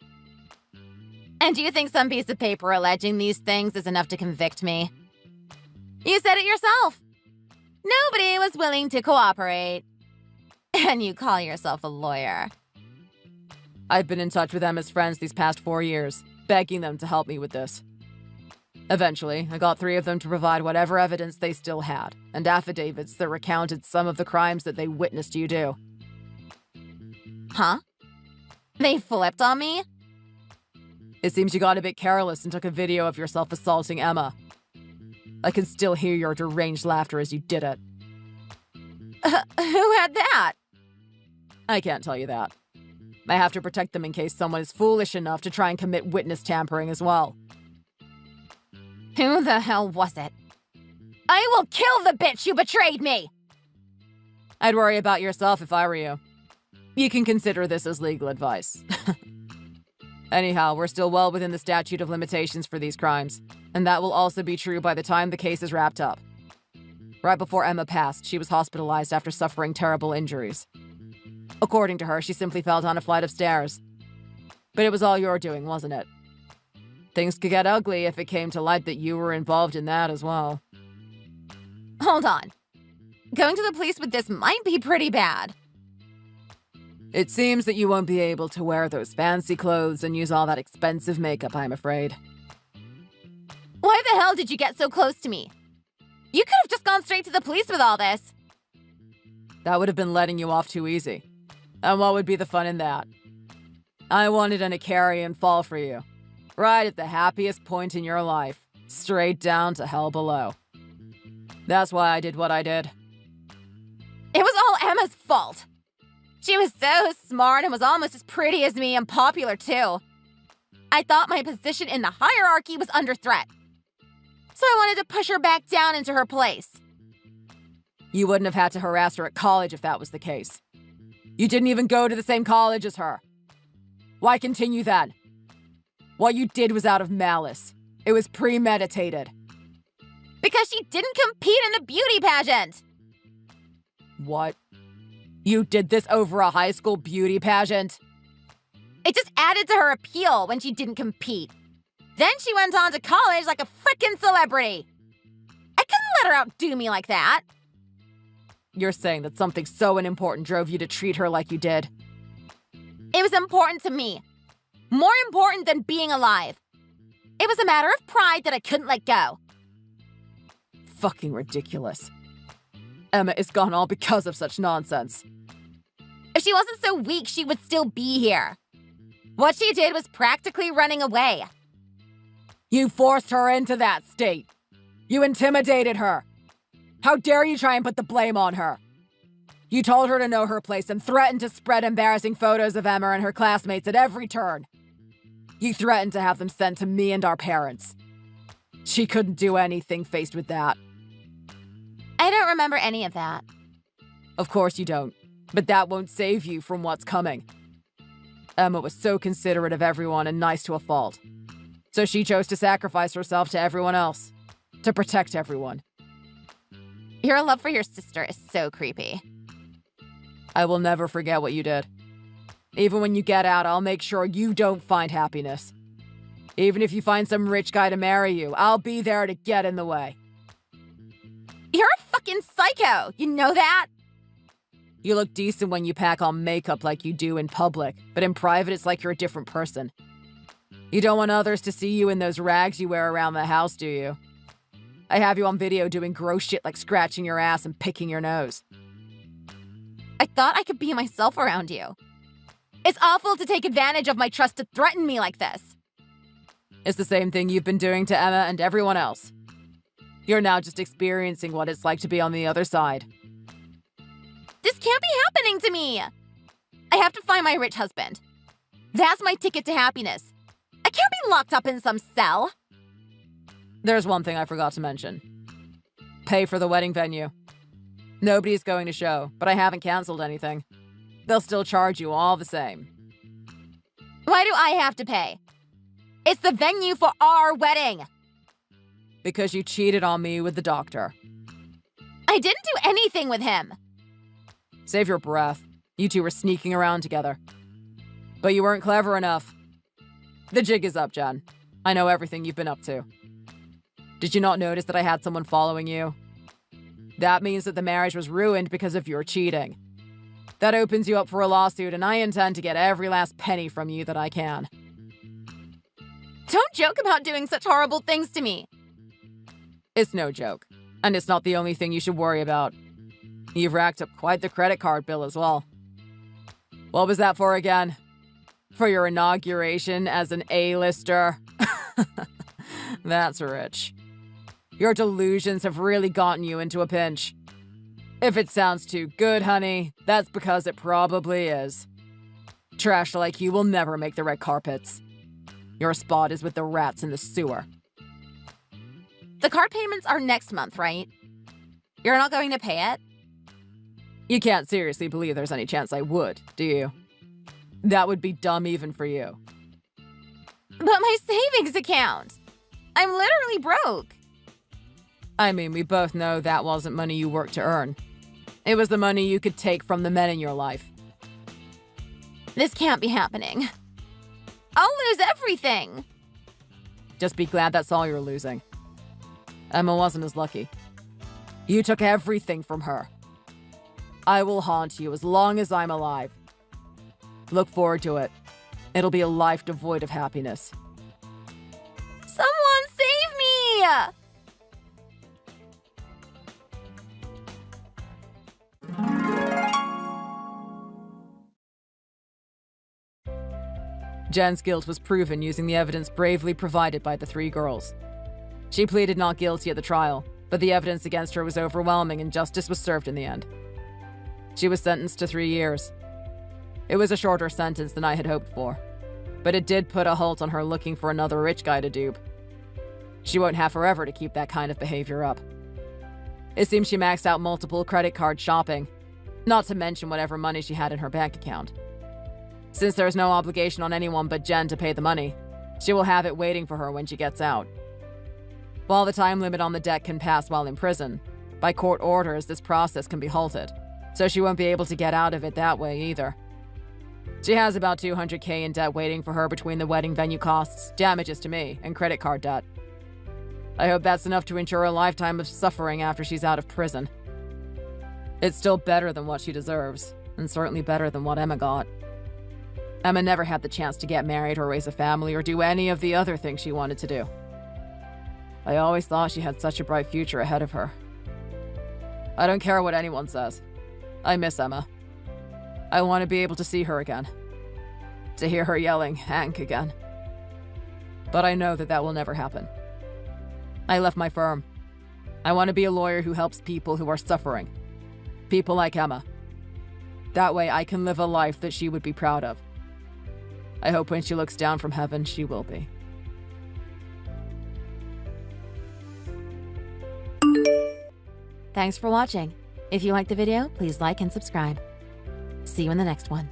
And do you think some piece of paper alleging these things is enough to convict me? You said it yourself. Nobody was willing to cooperate. And you call yourself a lawyer. I've been in touch with Emma's friends these past 4 years, begging them to help me with this. Eventually, I got 3 of them to provide whatever evidence they still had, and affidavits that recounted some of the crimes that they witnessed you do. Huh? They flipped on me? It seems you got a bit careless and took a video of yourself assaulting Emma. I can still hear your deranged laughter as you did it. Who had that? I can't tell you that. I have to protect them in case someone is foolish enough to try and commit witness tampering as well. Who the hell was it? I will kill the bitch who betrayed me! I'd worry about yourself if I were you. You can consider this as legal advice. Anyhow, we're still well within the statute of limitations for these crimes, and that will also be true by the time the case is wrapped up. Right before Emma passed, she was hospitalized after suffering terrible injuries. According to her, she simply fell down a flight of stairs. But it was all your doing, wasn't it? Things could get ugly if it came to light that you were involved in that as well. Hold on. Going to the police with this might be pretty bad. It seems that you won't be able to wear those fancy clothes and use all that expensive makeup, I'm afraid. Why the hell did you get so close to me? You could have just gone straight to the police with all this. That would have been letting you off too easy. And what would be the fun in that? I wanted an Icarian fall for you. Right at the happiest point in your life. Straight down to hell below. That's why I did what I did. It was all Emma's fault. She was so smart and was almost as pretty as me and popular too. I thought my position in the hierarchy was under threat. So I wanted to push her back down into her place. You wouldn't have had to harass her at college if that was the case. You didn't even go to the same college as her. Why continue then? What you did was out of malice. It was premeditated. Because she didn't compete in the beauty pageant. What? You did this over a high school beauty pageant? It just added to her appeal when she didn't compete. Then she went on to college like a frickin' celebrity. I couldn't let her outdo me like that. You're saying that something so unimportant drove you to treat her like you did? It was important to me. More important than being alive. It was a matter of pride that I couldn't let go. Fucking ridiculous. Emma is gone all because of such nonsense. If she wasn't so weak, she would still be here. What she did was practically running away. You forced her into that state. You intimidated her. How dare you try and put the blame on her? You told her to know her place and threatened to spread embarrassing photos of Emma and her classmates at every turn. You threatened to have them sent to me and our parents. She couldn't do anything faced with that. I don't remember any of that. Of course you don't, but that won't save you from what's coming. Emma was so considerate of everyone and nice to a fault. So she chose to sacrifice herself to everyone else, to protect everyone. Your love for your sister is so creepy. I will never forget what you did. Even when you get out, I'll make sure you don't find happiness. Even if you find some rich guy to marry you, I'll be there to get in the way. You're a fucking psycho, you know that? You look decent when you pack on makeup like you do in public, but in private it's like you're a different person. You don't want others to see you in those rags you wear around the house, do you? I have you on video doing gross shit like scratching your ass and picking your nose. I thought I could be myself around you. It's awful to take advantage of my trust to threaten me like this. It's the same thing you've been doing to Emma and everyone else. You're now just experiencing what it's like to be on the other side. This can't be happening to me! I have to find my rich husband. That's my ticket to happiness. I can't be locked up in some cell. There's one thing I forgot to mention. Pay for the wedding venue. Nobody's going to show, but I haven't canceled anything. They'll still charge you all the same. Why do I have to pay? It's the venue for our wedding. Because you cheated on me with the doctor. I didn't do anything with him. Save your breath. You two were sneaking around together. But you weren't clever enough. The jig is up, Jen. I know everything you've been up to. Did you not notice that I had someone following you? That means that the marriage was ruined because of your cheating. That opens you up for a lawsuit, and I intend to get every last penny from you that I can. Don't joke about doing such horrible things to me. It's no joke. And it's not the only thing you should worry about. You've racked up quite the credit card bill as well. What was that for again? For your inauguration as an A-lister? That's rich. Your delusions have really gotten you into a pinch. If it sounds too good, honey, that's because it probably is. Trash like you will never make the red carpets. Your spot is with the rats in the sewer. The card payments are next month, right? You're not going to pay it? You can't seriously believe there's any chance I would, do you? That would be dumb even for you. But my savings account! I'm literally broke. I mean, we both know that wasn't money you worked to earn. It was the money you could take from the men in your life. This can't be happening. I'll lose everything. Just be glad that's all you're losing. Emma wasn't as lucky. You took everything from her. I will haunt you as long as I'm alive. Look forward to it. It'll be a life devoid of happiness. Someone save me! Jen's guilt was proven using the evidence bravely provided by the three girls. She pleaded not guilty at the trial, but the evidence against her was overwhelming and justice was served in the end. She was sentenced to 3 years. It was a shorter sentence than I had hoped for, but it did put a halt on her looking for another rich guy to dupe. She won't have forever to keep that kind of behavior up. It seems she maxed out multiple credit card shopping, not to mention whatever money she had in her bank account. Since there is no obligation on anyone but Jen to pay the money, she will have it waiting for her when she gets out. While the time limit on the debt can pass while in prison, by court orders this process can be halted, so she won't be able to get out of it that way either. She has about $200K in debt waiting for her between the wedding venue costs, damages to me, and credit card debt. I hope that's enough to ensure a lifetime of suffering after she's out of prison. It's still better than what she deserves, and certainly better than what Emma got. Emma never had the chance to get married or raise a family or do any of the other things she wanted to do. I always thought she had such a bright future ahead of her. I don't care what anyone says. I miss Emma. I want to be able to see her again. To hear her yelling, "Hank," again. But I know that that will never happen. I left my firm. I want to be a lawyer who helps people who are suffering. People like Emma. That way I can live a life that she would be proud of. I hope when she looks down from heaven, she will be. Thanks for watching. If you liked the video, please like and subscribe. See you in the next one.